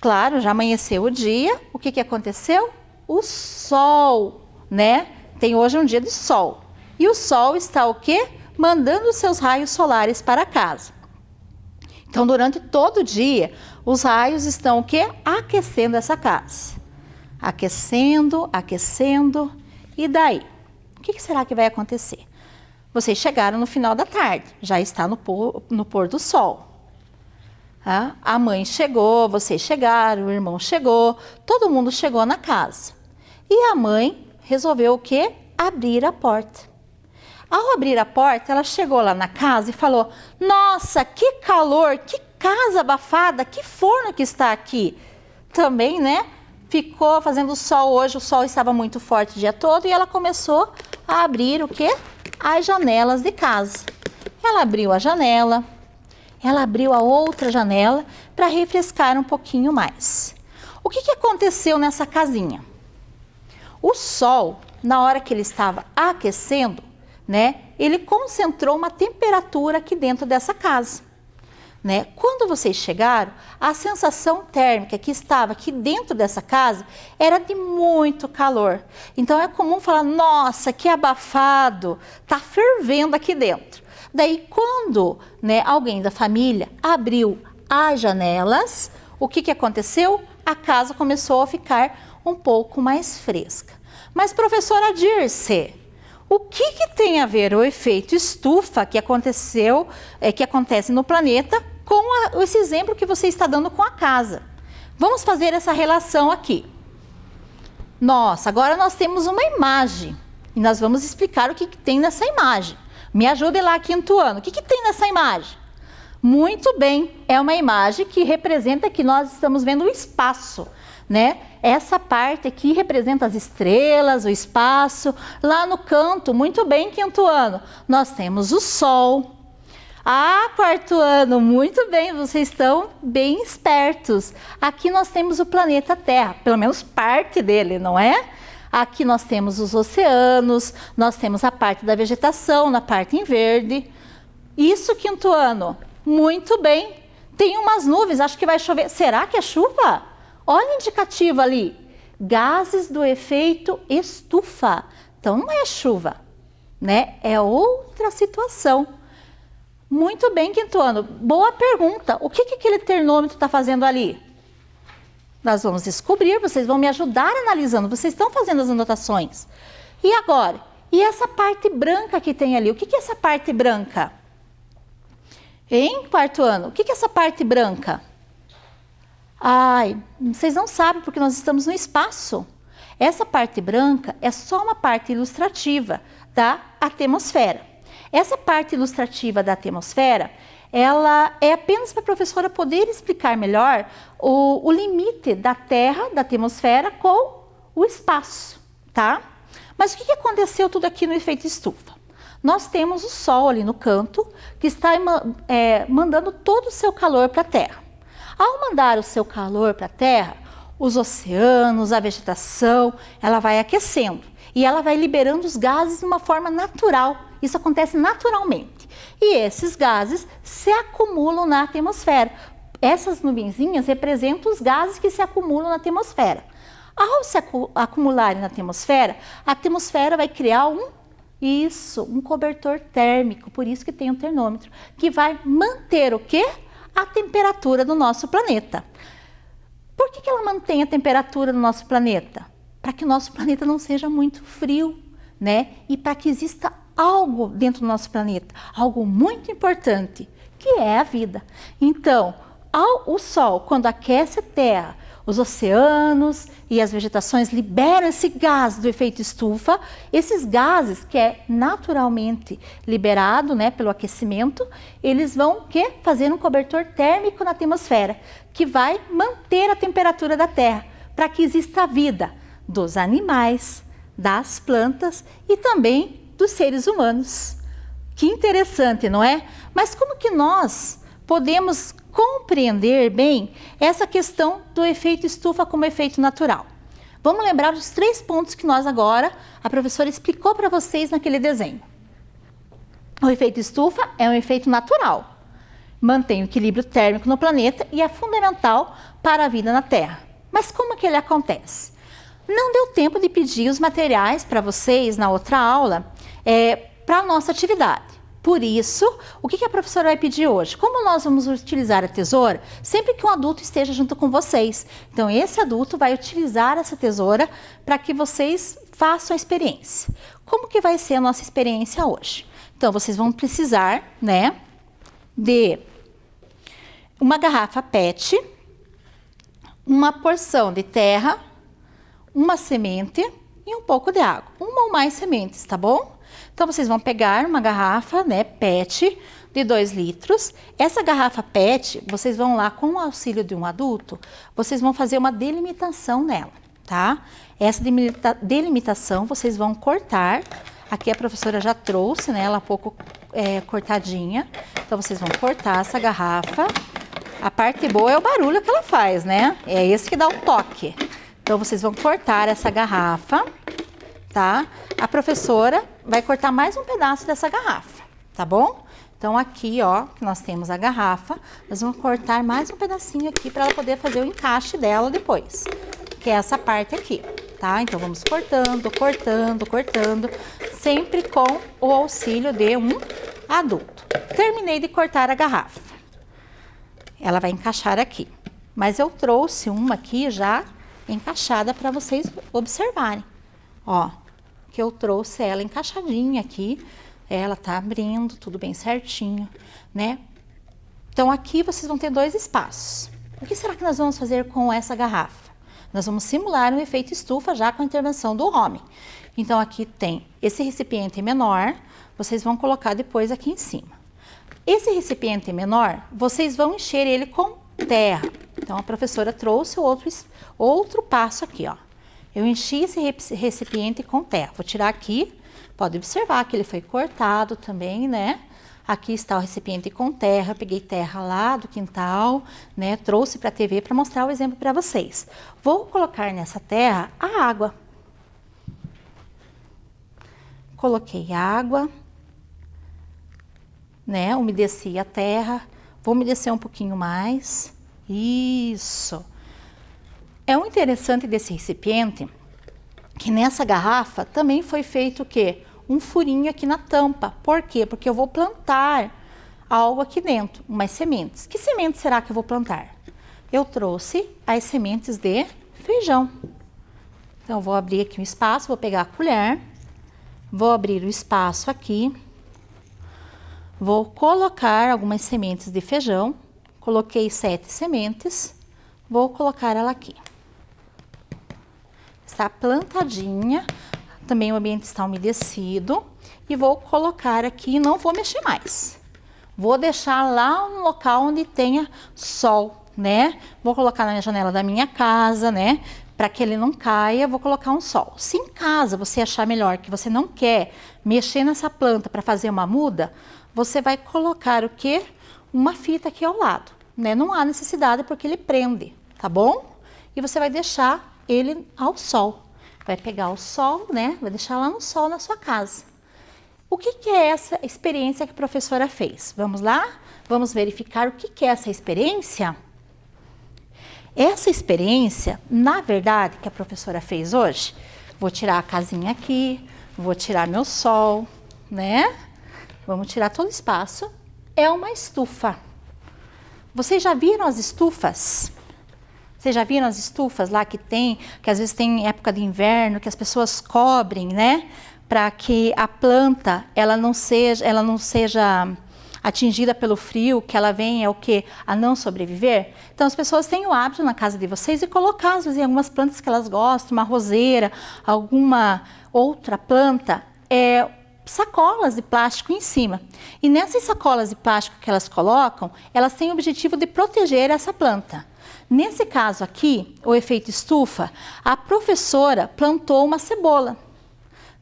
Claro, já amanheceu o dia, o que aconteceu? O sol, né? Tem hoje um dia de sol. E o sol está o quê? Mandando os seus raios solares para a casa. Então, durante todo o dia, os raios estão o quê? Aquecendo essa casa. Aquecendo, aquecendo. E daí? O que será que vai acontecer? Vocês chegaram no final da tarde, já está no pôr do sol. A mãe chegou, vocês chegaram, o irmão chegou, todo mundo chegou na casa. E a mãe resolveu o quê? Abrir a porta. Ao abrir a porta, ela chegou lá na casa e falou: nossa, que calor, que casa abafada, que forno que está aqui. Também, né? Ficou fazendo sol hoje, o sol estava muito forte o dia todo e ela começou a abrir o quê? As janelas de casa. Ela abriu a janela, ela abriu a outra janela para refrescar um pouquinho mais. O que aconteceu nessa casinha? O sol, na hora que ele estava aquecendo, né, ele concentrou uma temperatura aqui dentro dessa casa. Né? Quando vocês chegaram, a sensação térmica que estava aqui dentro dessa casa era de muito calor. Então é comum falar: nossa, que abafado, tá fervendo aqui dentro. Daí quando, né, alguém da família abriu as janelas, o que aconteceu? A casa começou a ficar um pouco mais fresca. Mas professora Dirce, o que tem a ver o efeito estufa que aconteceu, que acontece no planeta com esse exemplo que você está dando com a casa? Vamos fazer essa relação aqui. Nossa, agora nós temos uma imagem e nós vamos explicar o que tem nessa imagem. Me ajude lá, quinto ano. O que tem nessa imagem? Muito bem, é uma imagem que representa que nós estamos vendo o espaço, né? Essa parte aqui representa as estrelas, o espaço. Lá no canto, muito bem, quinto ano, nós temos o sol. Quarto ano, muito bem, vocês estão bem espertos. Aqui nós temos o planeta Terra, pelo menos parte dele, não é? Aqui nós temos os oceanos, nós temos a parte da vegetação, na parte em verde. Isso, quinto ano, muito bem. Tem umas nuvens, acho que vai chover. Será que é chuva? Olha o indicativo ali, gases do efeito estufa. Então não é chuva, né? É outra situação. Muito bem, quinto ano. Boa pergunta. O que aquele termômetro está fazendo ali? Nós vamos descobrir, vocês vão me ajudar analisando. Vocês estão fazendo as anotações. E agora? E essa parte branca que tem ali? O que é essa parte branca? Em quarto ano, o que é essa parte branca? Vocês não sabem porque nós estamos no espaço. Essa parte branca é só uma parte ilustrativa da atmosfera. Essa parte ilustrativa da atmosfera, ela é apenas para a professora poder explicar melhor o limite da Terra, da atmosfera, com o espaço, tá? Mas o que aconteceu tudo aqui no efeito estufa? Nós temos o Sol ali no canto, que está mandando todo o seu calor para a Terra. Ao mandar o seu calor para a Terra, os oceanos, a vegetação, ela vai aquecendo e ela vai liberando os gases de uma forma natural. Isso acontece naturalmente. E esses gases se acumulam na atmosfera. Essas nuvenzinhas representam os gases que se acumulam na atmosfera. Ao se acumularem na atmosfera, a atmosfera vai criar um cobertor térmico, por isso que tem um termômetro, que vai manter o quê? A temperatura do nosso planeta. Por que ela mantém a temperatura do nosso planeta? Para que o nosso planeta não seja muito frio, né? E para que exista algo dentro do nosso planeta, algo muito importante, que é a vida. Então, o Sol, quando aquece a Terra, os oceanos e as vegetações liberam esse gás do efeito estufa. Esses gases, que é naturalmente liberado, né, pelo aquecimento, eles vão fazer um cobertor térmico na atmosfera, que vai manter a temperatura da Terra, para que exista a vida dos animais, das plantas e também dos seres humanos. Que interessante, não é? Mas como que nós podemos compreender bem essa questão do efeito estufa como efeito natural? Vamos lembrar os 3 pontos que a professora explicou para vocês naquele desenho. O efeito estufa é um efeito natural. mantém o equilíbrio térmico no planeta e é fundamental para a vida na Terra. Mas como que ele acontece? Não deu tempo de pedir os materiais para vocês na outra aula para a nossa atividade. Por isso, o que a professora vai pedir hoje? Como nós vamos utilizar a tesoura sempre que um adulto esteja junto com vocês. Então, esse adulto vai utilizar essa tesoura para que vocês façam a experiência. Como que vai ser a nossa experiência hoje? Então, vocês vão precisar, né, de uma garrafa PET, uma porção de terra, uma semente e um pouco de água. Uma ou mais sementes, tá bom? Então, vocês vão pegar uma garrafa, né, PET de 2 litros. Essa garrafa PET, vocês vão lá com o auxílio de um adulto, vocês vão fazer uma delimitação nela, tá? Essa delimitação vocês vão cortar. Aqui a professora já trouxe, né, ela pouco cortadinha. Então, vocês vão cortar essa garrafa. A parte boa é o barulho que ela faz, né? É esse que dá o toque. Então, vocês vão cortar essa garrafa, tá? A professora vai cortar mais um pedaço dessa garrafa, tá bom? Então, aqui, ó, nós temos a garrafa. Nós vamos cortar mais um pedacinho aqui para ela poder fazer o encaixe dela depois, que é essa parte aqui, tá? Então, vamos cortando, cortando, cortando, sempre com o auxílio de um adulto. Terminei de cortar a garrafa. Ela vai encaixar aqui. Mas eu trouxe uma aqui já encaixada para vocês observarem. Ó, que eu trouxe ela encaixadinha aqui. Ela tá abrindo, tudo bem certinho, né? Então, aqui vocês vão ter 2 espaços. O que será que nós vamos fazer com essa garrafa? Nós vamos simular um efeito estufa já com a intervenção do homem. Então, aqui tem esse recipiente menor, vocês vão colocar depois aqui em cima. Esse recipiente menor, vocês vão encher ele com terra. Então, a professora trouxe outro passo aqui, ó. Eu enchi esse recipiente com terra. Vou tirar aqui, pode observar que ele foi cortado também, né? Aqui está o recipiente com terra, peguei terra lá do quintal, né? Trouxe para a TV para mostrar o exemplo para vocês. Vou colocar nessa terra a água. Coloquei água, né? Umedeci a terra, vou umedecer um pouquinho mais. Isso. É o interessante desse recipiente que nessa garrafa também foi feito o quê? Um furinho aqui na tampa. Por quê? Porque eu vou plantar algo aqui dentro, umas sementes. Que sementes será que eu vou plantar? Eu trouxe as sementes de feijão. Então, eu vou abrir aqui um espaço, vou pegar a colher, vou abrir o espaço aqui, vou colocar algumas sementes de feijão. Coloquei 7 sementes, vou colocar ela aqui. Está plantadinha, também o ambiente está umedecido e vou colocar aqui, não vou mexer mais. Vou deixar lá um local onde tenha sol, né? Vou colocar na janela da minha casa, né? Para que ele não caia, vou colocar um sol. Se em casa você achar melhor que você não quer mexer nessa planta para fazer uma muda, você vai colocar o quê? Uma fita aqui ao lado, né? Não há necessidade porque ele prende, tá bom? E você vai deixar ele ao sol. Vai pegar o sol, né? Vai deixar lá no sol na sua casa. O que é essa experiência que a professora fez? Vamos lá? Vamos verificar o que é essa experiência? Essa experiência, na verdade, que a professora fez hoje, vou tirar a casinha aqui, vou tirar meu sol, né? Vamos tirar todo o espaço. É uma estufa. Vocês já viram as estufas? Vocês já viram as estufas lá que às vezes tem época de inverno, que as pessoas cobrem, né? Para que a planta, ela não seja atingida pelo frio, que ela venha a não sobreviver. Então, as pessoas têm o hábito na casa de vocês de colocar, às vezes, algumas plantas que elas gostam, uma roseira, alguma outra planta, sacolas de plástico em cima. E nessas sacolas de plástico que elas colocam, elas têm o objetivo de proteger essa planta. Nesse caso aqui, o efeito estufa, a professora plantou uma cebola,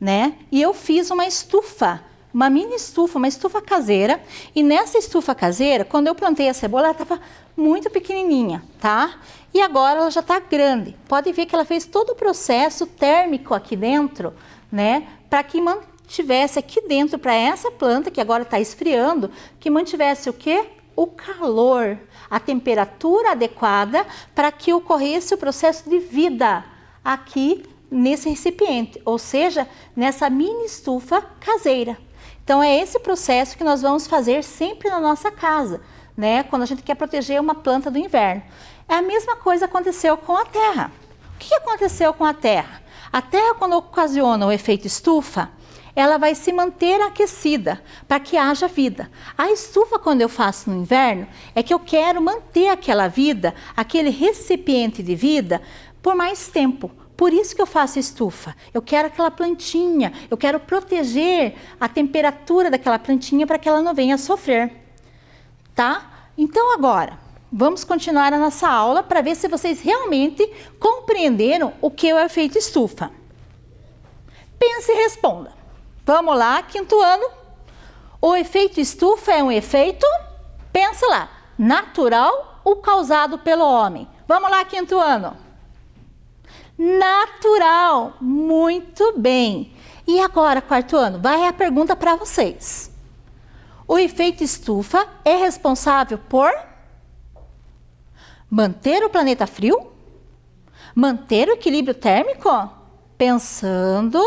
né? E eu fiz uma estufa, uma mini estufa, uma estufa caseira. E nessa estufa caseira, quando eu plantei a cebola, ela estava muito pequenininha, tá? E agora ela já está grande. Pode ver que ela fez todo o processo térmico aqui dentro, né? Para que mantivesse aqui dentro, para essa planta que agora está esfriando, que mantivesse o quê? o calor, a temperatura adequada para que ocorresse o processo de vida aqui nesse recipiente, ou seja, nessa mini estufa caseira. Então é esse processo que nós vamos fazer sempre na nossa casa, né? Quando a gente quer proteger uma planta do inverno. É a mesma coisa aconteceu com a terra. O que aconteceu com a terra? A terra, quando ocasiona o efeito estufa, ela vai se manter aquecida para que haja vida. A estufa, quando eu faço no inverno, é que eu quero manter aquela vida, aquele recipiente de vida, por mais tempo. Por isso que eu faço estufa. Eu quero aquela plantinha, eu quero proteger a temperatura daquela plantinha para que ela não venha a sofrer. Tá? Então agora, vamos continuar a nossa aula para ver se vocês realmente compreenderam o que é o efeito estufa. Pense e responda. Vamos lá, quinto ano. O efeito estufa é um efeito, pensa lá, natural ou causado pelo homem? Vamos lá, quinto ano. Natural, muito bem. E agora, quarto ano, vai a pergunta para vocês. O efeito estufa é responsável por manter o planeta frio? Manter o equilíbrio térmico? Pensando.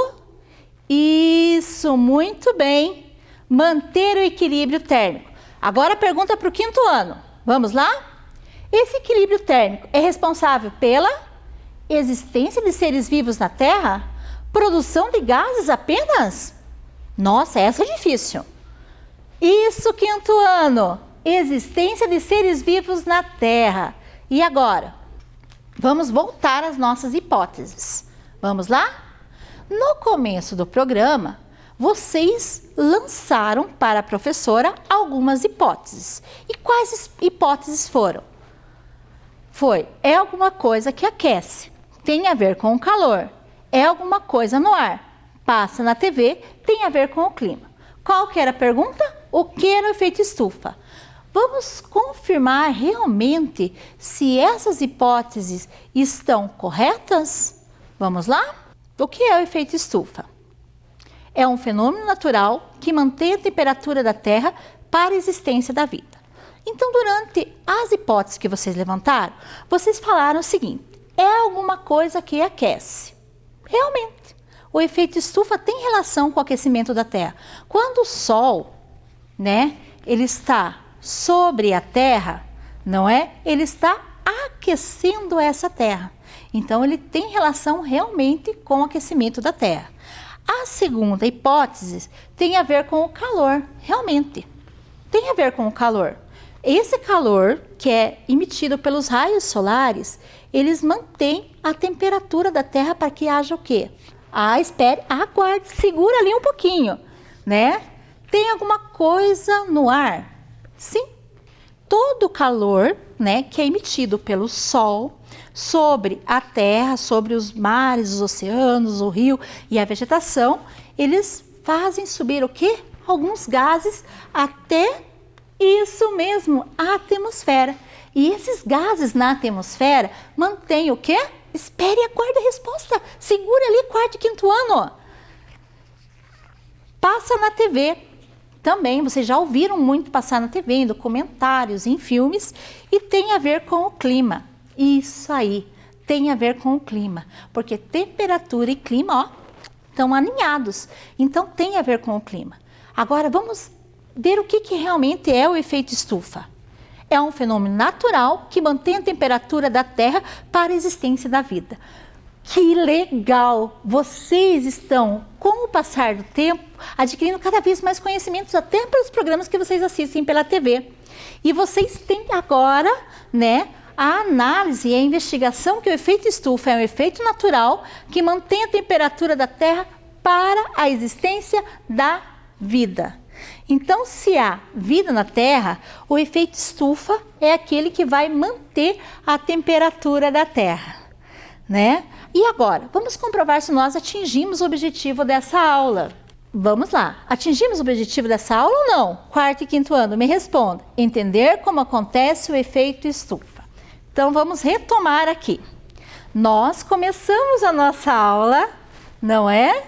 Isso, muito bem. Manter o equilíbrio térmico. Agora a pergunta para o quinto ano. Vamos lá? Esse equilíbrio térmico é responsável pela existência de seres vivos na Terra? Produção de gases apenas? Nossa, essa é difícil. Isso, quinto ano. Existência de seres vivos na Terra. E agora? Vamos voltar às nossas hipóteses. Vamos lá? No começo do programa, vocês lançaram para a professora algumas hipóteses. E quais hipóteses foram? É alguma coisa que aquece, tem a ver com o calor. É alguma coisa no ar, passa na TV, tem a ver com o clima. Qual que era a pergunta? O que era o efeito estufa? Vamos confirmar realmente se essas hipóteses estão corretas? Vamos lá? O que é o efeito estufa? É um fenômeno natural que mantém a temperatura da Terra para a existência da vida. Então, durante as hipóteses que vocês levantaram, vocês falaram o seguinte: é alguma coisa que aquece. Realmente, o efeito estufa tem relação com o aquecimento da Terra. Quando o Sol, né, ele está sobre a Terra, não é? Ele está aquecendo essa Terra. Então, ele tem relação realmente com o aquecimento da Terra. A segunda hipótese tem a ver com o calor, realmente. Tem a ver com o calor. Esse calor, que é emitido pelos raios solares, eles mantêm a temperatura da Terra para que haja o quê? Espere, aguarde, segura ali um pouquinho, né? Tem alguma coisa no ar? Sim. Todo o calor, né, que é emitido pelo Sol sobre a Terra, sobre os mares, os oceanos, o rio e a vegetação, eles fazem subir o quê? Alguns gases até isso mesmo, a atmosfera. E esses gases na atmosfera mantêm o quê? Espere e aguarde a resposta. Segura ali, quarto e quinto ano. Passa na TV. Também, vocês já ouviram muito passar na TV, em documentários, em filmes, e tem a ver com o clima. Isso aí, tem a ver com o clima, porque temperatura e clima, ó, estão alinhados. Então, tem a ver com o clima. Agora, vamos ver o que realmente é o efeito estufa. É um fenômeno natural que mantém a temperatura da Terra para a existência da vida. Que legal! Vocês estão, com o passar do tempo, adquirindo cada vez mais conhecimentos, até pelos programas que vocês assistem pela TV. E vocês têm agora, né, a análise e a investigação que o efeito estufa é um efeito natural que mantém a temperatura da Terra para a existência da vida. Então, se há vida na Terra, o efeito estufa é aquele que vai manter a temperatura da Terra, né? E agora, vamos comprovar se nós atingimos o objetivo dessa aula. Vamos lá, atingimos o objetivo dessa aula ou não? Quarto e quinto ano, me responda. Entender como acontece o efeito estufa. Então, vamos retomar aqui. Nós começamos a nossa aula, não é?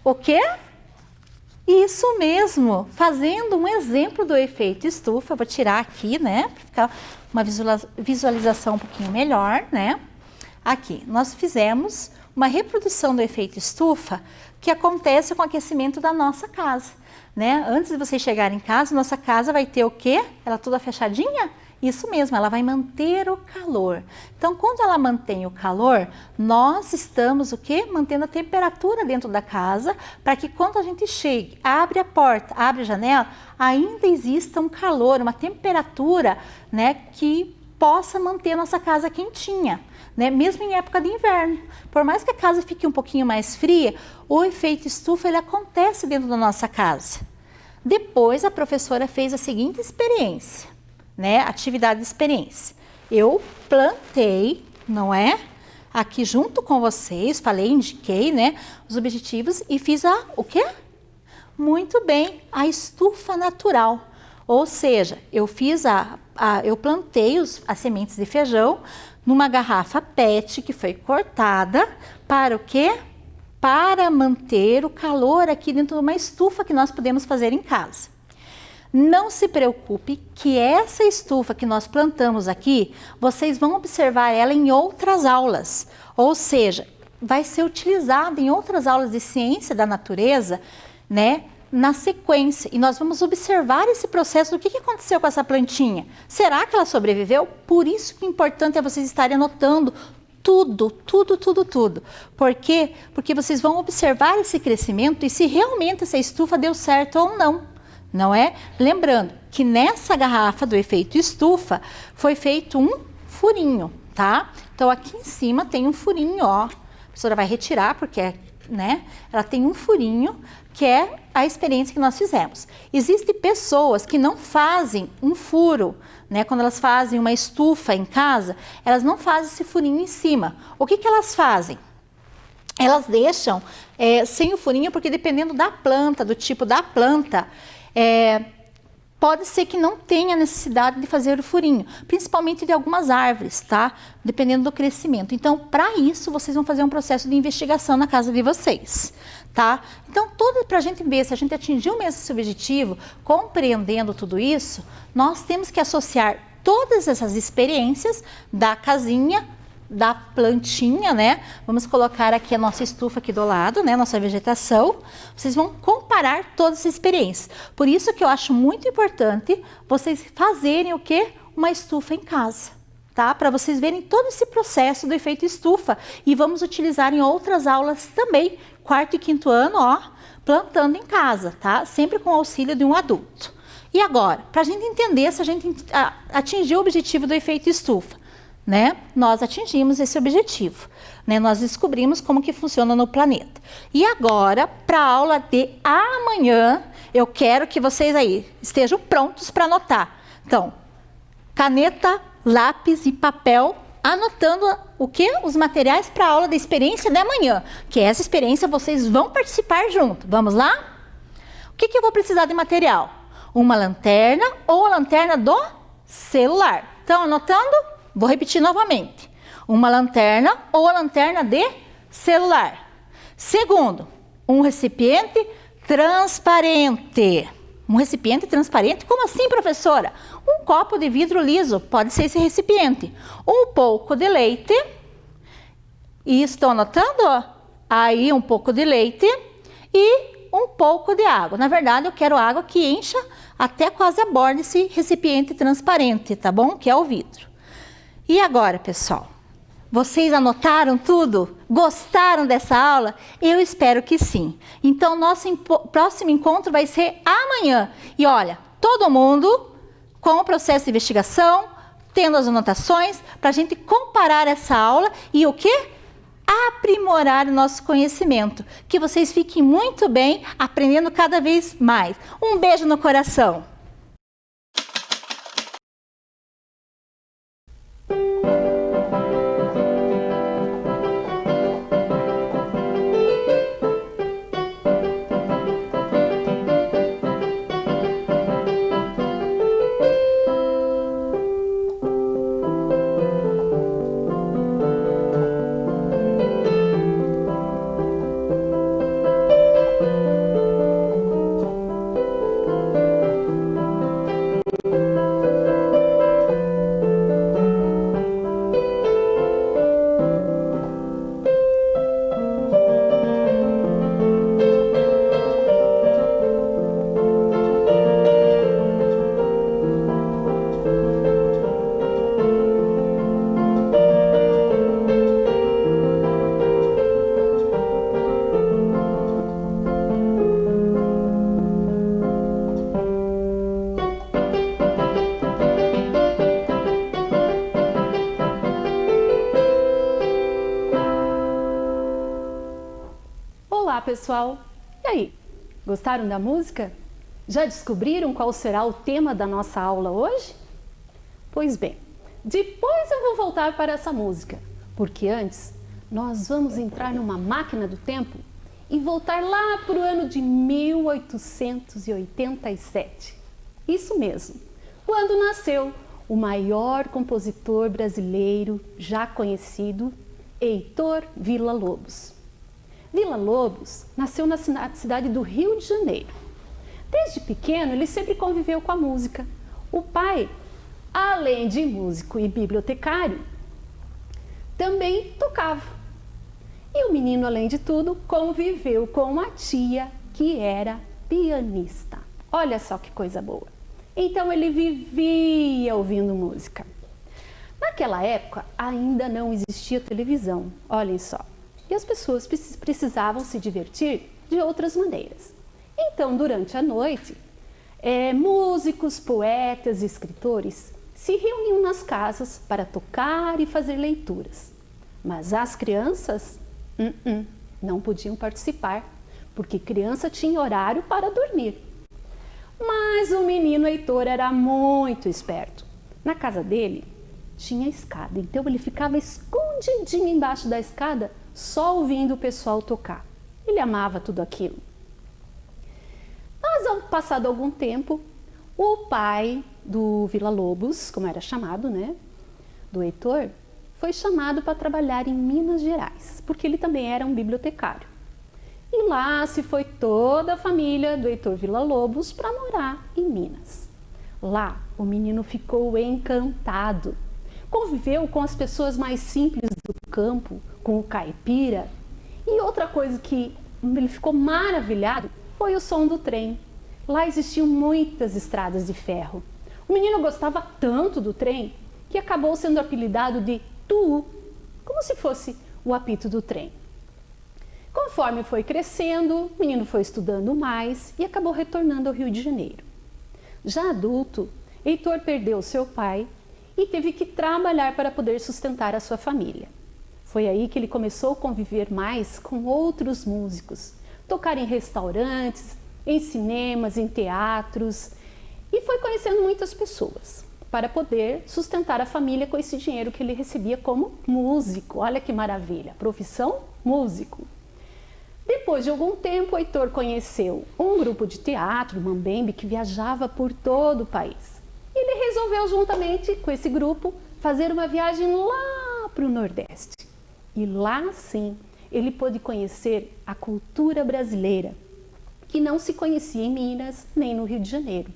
O quê? Isso mesmo, fazendo um exemplo do efeito estufa, eu vou tirar aqui, né, para ficar uma visualização um pouquinho melhor, né. Aqui, nós fizemos uma reprodução do efeito estufa que acontece com o aquecimento da nossa casa, né. Antes de você chegar em casa, nossa casa vai ter o quê? Ela toda fechadinha? Isso mesmo, ela vai manter o calor. Então, quando ela mantém o calor, nós estamos o quê? Mantendo a temperatura dentro da casa, para que quando a gente chegue, abre a porta, abre a janela, ainda exista um calor, uma temperatura, né, que possa manter a nossa casa quentinha, né, mesmo em época de inverno. Por mais que a casa fique um pouquinho mais fria, o efeito estufa ele acontece dentro da nossa casa. Depois, a professora fez a seguinte experiência. Né, atividade de experiência. Eu plantei, não é? Aqui junto com vocês, falei, indiquei, né, os objetivos e fiz o quê? Muito bem, a estufa natural. Ou seja, eu fiz eu plantei as sementes de feijão numa garrafa PET que foi cortada para o quê? Para manter o calor aqui dentro de uma estufa que nós podemos fazer em casa. Não se preocupe que essa estufa que nós plantamos aqui, vocês vão observar ela em outras aulas. Ou seja, vai ser utilizada em outras aulas de ciência da natureza, né, na sequência. E nós vamos observar esse processo do que aconteceu com essa plantinha. Será que ela sobreviveu? Por isso que o importante é vocês estarem anotando tudo. Por quê? Porque vocês vão observar esse crescimento e se realmente essa estufa deu certo ou não. Não é? Lembrando que nessa garrafa do efeito estufa foi feito um furinho, tá? Então aqui em cima tem um furinho, ó. A professora vai retirar porque, né? Ela tem um furinho que é a experiência que nós fizemos. Existem pessoas que não fazem um furo, né? Quando elas fazem uma estufa em casa, elas não fazem esse furinho em cima. O que elas fazem? Elas deixam sem o furinho porque dependendo da planta, do tipo da planta, pode ser que não tenha necessidade de fazer o furinho, principalmente de algumas árvores, tá? Dependendo do crescimento. Então, para isso, vocês vão fazer um processo de investigação na casa de vocês, tá? Então, para a gente ver se a gente atingiu mesmo esse objetivo, compreendendo tudo isso, nós temos que associar todas essas experiências da casinha, da plantinha, né? Vamos colocar aqui a nossa estufa aqui do lado, né? Nossa vegetação. Vocês vão comparar todas as experiências. Por isso que eu acho muito importante vocês fazerem o quê? Uma estufa em casa, tá? Para vocês verem todo esse processo do efeito estufa. E vamos utilizar em outras aulas também, 4º e 5º ano, ó, plantando em casa, tá? Sempre com o auxílio de um adulto. E agora, para a gente entender se a gente atingiu o objetivo do efeito estufa, né? Nós atingimos esse objetivo, né? Nós descobrimos como que funciona no planeta. E agora, para a aula de amanhã, eu quero que vocês aí estejam prontos para anotar. Então, caneta, lápis e papel, anotando o que? Os materiais para a aula da experiência de amanhã, que essa experiência vocês vão participar junto. Vamos lá? O que eu vou precisar de material? Uma lanterna ou a lanterna do celular. Estão anotando? Vou repetir novamente. Uma lanterna ou a lanterna de celular. Segundo, um recipiente transparente. Um recipiente transparente? Como assim, professora? Um copo de vidro liso pode ser esse recipiente. Um pouco de leite. E estão anotando? Aí um pouco de leite e um pouco de água. Na verdade, eu quero água que encha até quase a borda desse recipiente transparente, tá bom? Que é o vidro. E agora, pessoal, vocês anotaram tudo? Gostaram dessa aula? Eu espero que sim. Então, nosso próximo encontro vai ser amanhã. E olha, todo mundo com o processo de investigação, tendo as anotações, para a gente comparar essa aula e o quê? Aprimorar o nosso conhecimento. Que vocês fiquem muito bem, aprendendo cada vez mais. Um beijo no coração. pessoal! E aí, gostaram da música? Já descobriram qual será o tema da nossa aula hoje? Pois bem, depois eu vou voltar para essa música, porque antes nós vamos entrar numa máquina do tempo e voltar lá para o ano de 1887. Isso mesmo, quando nasceu o maior compositor brasileiro já conhecido, Heitor Villa-Lobos. Villa-Lobos nasceu na cidade do Rio de Janeiro. Desde pequeno, ele sempre conviveu com a música. O pai, além de músico e bibliotecário, também tocava. E o menino, além de tudo, conviveu com uma tia que era pianista. Olha só que coisa boa. Então ele vivia ouvindo música. Naquela época ainda não existia televisão, olhem só. E as pessoas precisavam se divertir de outras maneiras. Então, durante a noite, músicos, poetas e escritores se reuniam nas casas para tocar e fazer leituras. Mas as crianças não podiam participar, porque criança tinha horário para dormir. Mas o menino Heitor era muito esperto. Na casa dele tinha escada, então ele ficava escondidinho embaixo da escada, só ouvindo o pessoal tocar. Ele amava tudo aquilo. Mas, ao passado algum tempo, o pai do Villa-Lobos, como era chamado, né, do Heitor, foi chamado para trabalhar em Minas Gerais, porque ele também era um bibliotecário. E lá se foi toda a família do Heitor Villa-Lobos para morar em Minas. Lá, o menino ficou encantado. Conviveu com as pessoas mais simples do campo, com o caipira. E outra coisa que ele ficou maravilhado foi o som do trem. Lá existiam muitas estradas de ferro. O menino gostava tanto do trem que acabou sendo apelidado de Tuú, como se fosse o apito do trem. Conforme foi crescendo, o menino foi estudando mais e acabou retornando ao Rio de Janeiro. Já adulto, Heitor perdeu seu pai e teve que trabalhar para poder sustentar a sua família. Foi aí que ele começou a conviver mais com outros músicos, tocar em restaurantes, em cinemas, em teatros, e foi conhecendo muitas pessoas para poder sustentar a família com esse dinheiro que ele recebia como músico. Olha que maravilha, profissão músico. Depois de algum tempo, Heitor conheceu um grupo de teatro, Mambembe, que viajava por todo o país. Ele resolveu, juntamente com esse grupo, fazer uma viagem lá para o Nordeste. E lá, sim, ele pôde conhecer a cultura brasileira, que não se conhecia em Minas nem no Rio de Janeiro.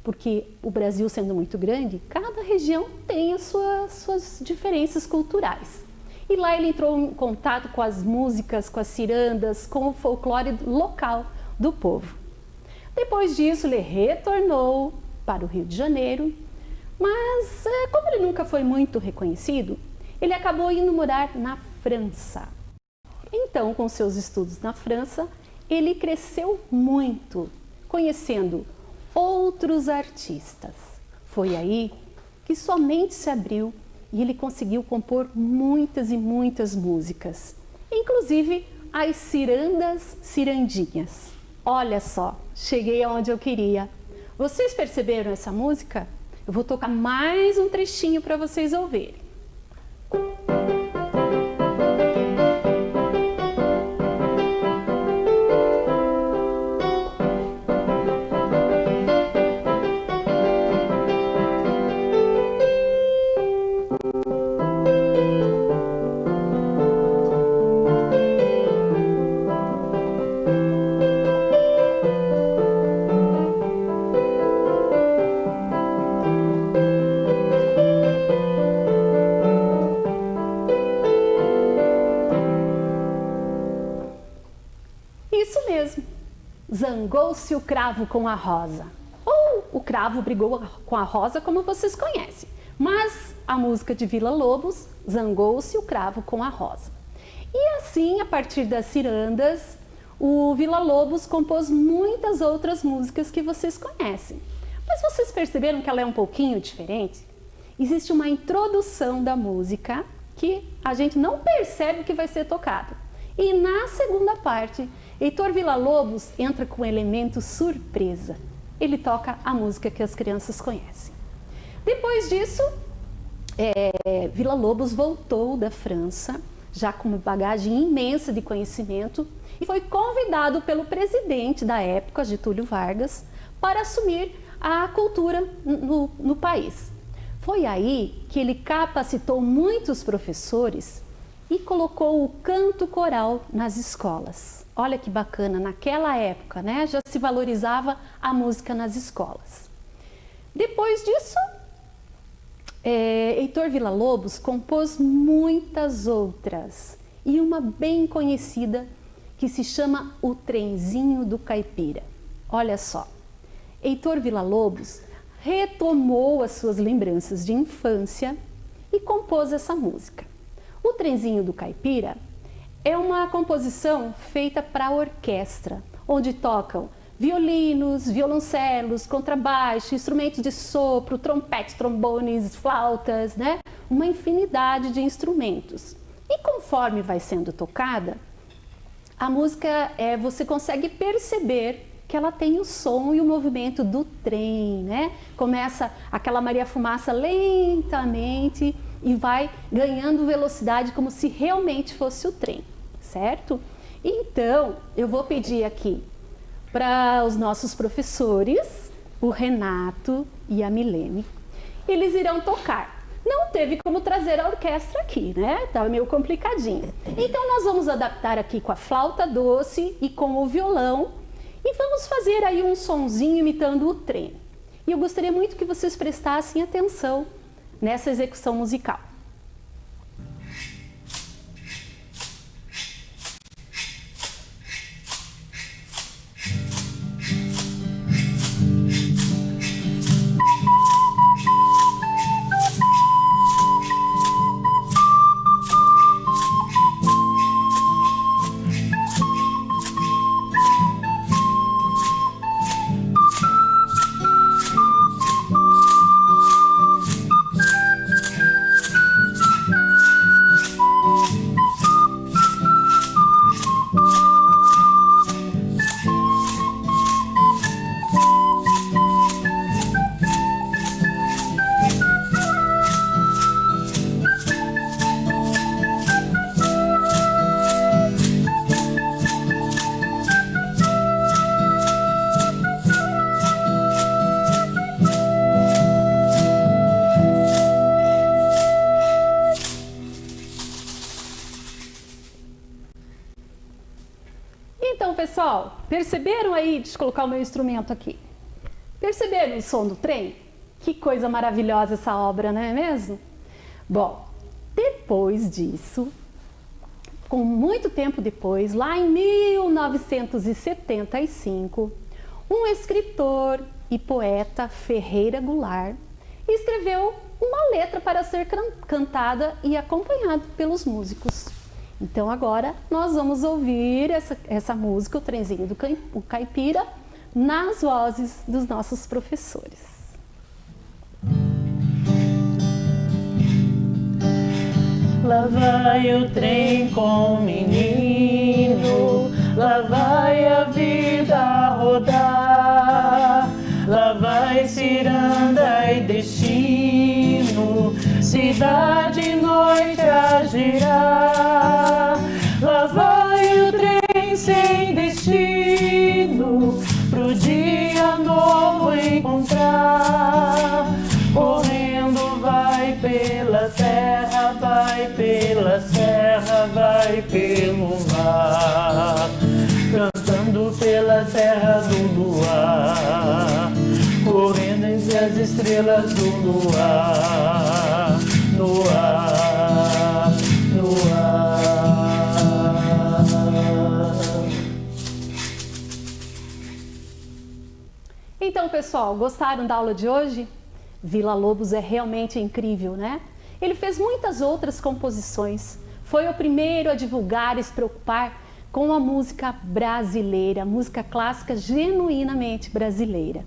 Porque o Brasil, sendo muito grande, cada região tem as suas diferenças culturais. E lá ele entrou em contato com as músicas, com as cirandas, com o folclore local do povo. Depois disso, ele retornou para o Rio de Janeiro, mas como ele nunca foi muito reconhecido, ele acabou indo morar na França. Então, com seus estudos na França, ele cresceu muito, conhecendo outros artistas. Foi aí que sua mente se abriu e ele conseguiu compor muitas e muitas músicas, inclusive as cirandas cirandinhas. Olha só, cheguei aonde eu queria. Vocês perceberam essa música? Eu vou tocar mais um trechinho para vocês ouvirem. Zangou-se o cravo com a rosa. Ou o cravo brigou com a rosa, como vocês conhecem. Mas a música de Villa-Lobos, Zangou-se o cravo com a rosa. E assim, a partir das cirandas, o Villa-Lobos compôs muitas outras músicas que vocês conhecem. Mas vocês perceberam que ela é um pouquinho diferente? Existe uma introdução da música que a gente não percebe que vai ser tocada. E na segunda parte, Heitor Villa-Lobos entra com um elemento surpresa. Ele toca a música que as crianças conhecem. Depois disso, Villa-Lobos voltou da França, já com uma bagagem imensa de conhecimento, e foi convidado pelo presidente da época, Getúlio Vargas, para assumir a cultura no país. Foi aí que ele capacitou muitos professores e colocou o canto coral nas escolas. Olha que bacana, naquela época, né, já se valorizava a música nas escolas. Depois disso, Heitor Villa-Lobos compôs muitas outras, e uma bem conhecida que se chama O Trenzinho do Caipira. Olha só, Heitor Villa-Lobos retomou as suas lembranças de infância e compôs essa música. O Trenzinho do Caipira é uma composição feita para orquestra, onde tocam violinos, violoncelos, contrabaixo, instrumentos de sopro, trompetes, trombones, flautas, né? Uma infinidade de instrumentos. E conforme vai sendo tocada, a música, você consegue perceber que ela tem o som e o movimento do trem, né? Começa aquela Maria Fumaça lentamente e vai ganhando velocidade como se realmente fosse o trem, certo? Então, eu vou pedir aqui para os nossos professores, o Renato e a Milene. Eles irão tocar. Não teve como trazer a orquestra aqui, né? Tava meio complicadinho. Então, nós vamos adaptar aqui com a flauta doce e com o violão e vamos fazer aí um sonzinho imitando o trem. E eu gostaria muito que vocês prestassem atenção nessa execução musical. Então, pessoal, perceberam aí, deixa eu colocar o meu instrumento aqui. Perceberam o som do trem? Que coisa maravilhosa essa obra, não é mesmo? Bom, depois disso, com muito tempo depois, lá em 1975, um escritor e poeta, Ferreira Goulart, escreveu uma letra para ser cantada e acompanhada pelos músicos. Então agora nós vamos ouvir essa música, O Trenzinho do Caipira, nas vozes dos nossos professores. Lá vai o trem com o menino, lá vai a vida rodar, lá vai ciranda e destino, cidade e noite a girar. Lá vai o trem sem destino, pro dia novo encontrar. Correndo vai pela terra, vai pela serra, vai pelo mar, cantando pela terra do luar, correndo entre as estrelas do luar, no ar, no ar. Então, pessoal, gostaram da aula de hoje? Villa-Lobos é realmente incrível, né? Ele fez muitas outras composições. Foi o primeiro a divulgar e se preocupar com a música brasileira, música clássica genuinamente brasileira.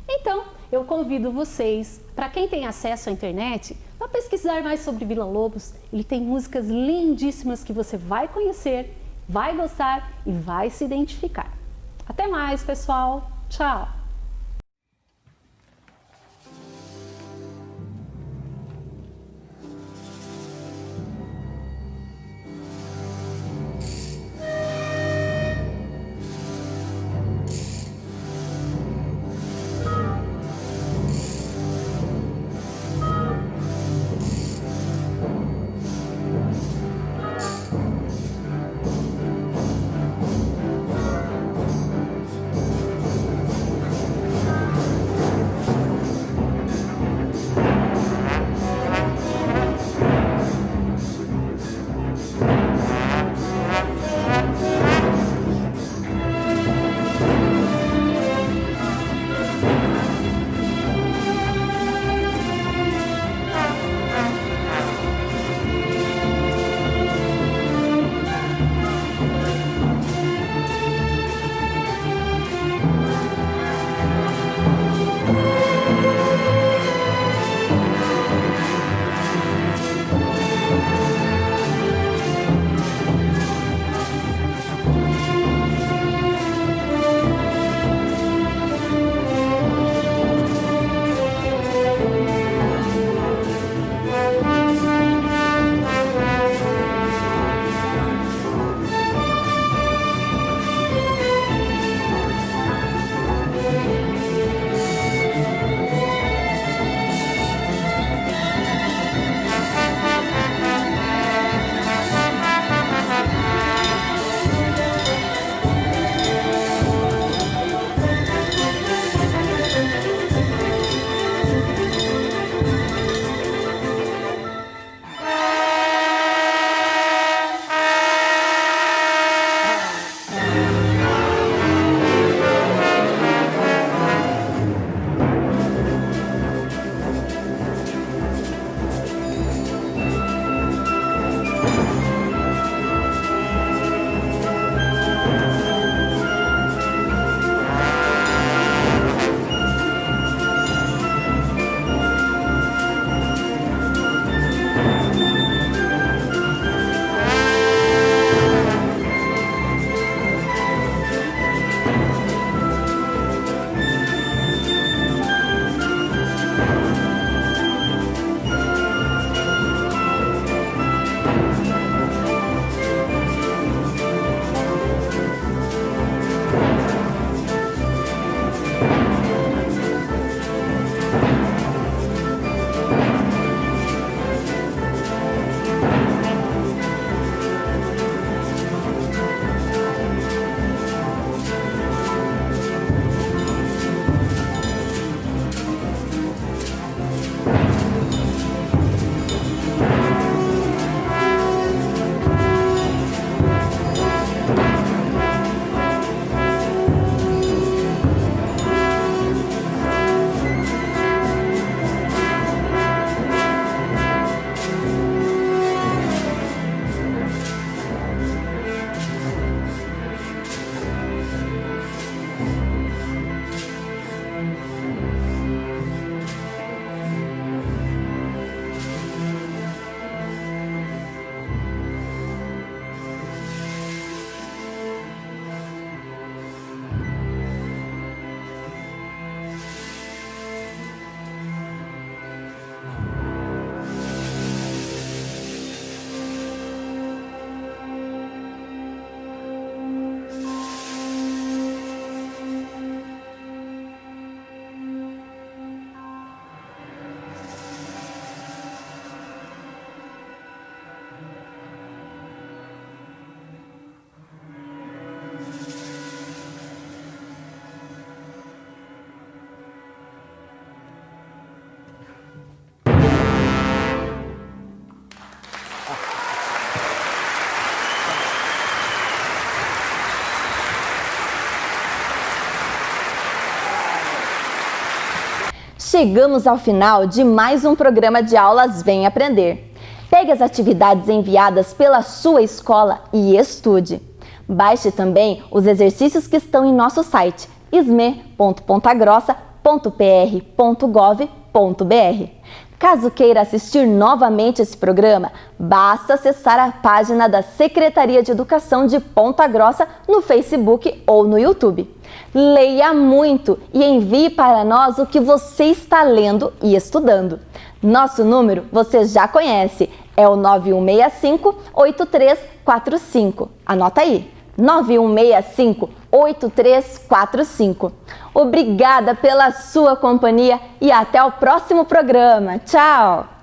Então, eu convido vocês, para quem tem acesso à internet, a pesquisar mais sobre Villa-Lobos. Ele tem músicas lindíssimas que você vai conhecer vai gostar e vai se identificar. Até mais, pessoal. Tchau! Chegamos ao final de mais um programa de aulas Vem Aprender. Pegue as atividades enviadas pela sua escola e estude. Baixe também os exercícios que estão em nosso site isme.pontagrossa.pr.gov.br. Caso queira assistir novamente esse programa, basta acessar a página da Secretaria de Educação de Ponta Grossa no Facebook ou no YouTube. Leia muito e envie para nós o que você está lendo e estudando. Nosso número você já conhece, é o 9165-8345. Anota aí, 9165-8345. Obrigada pela sua companhia e até o próximo programa. Tchau!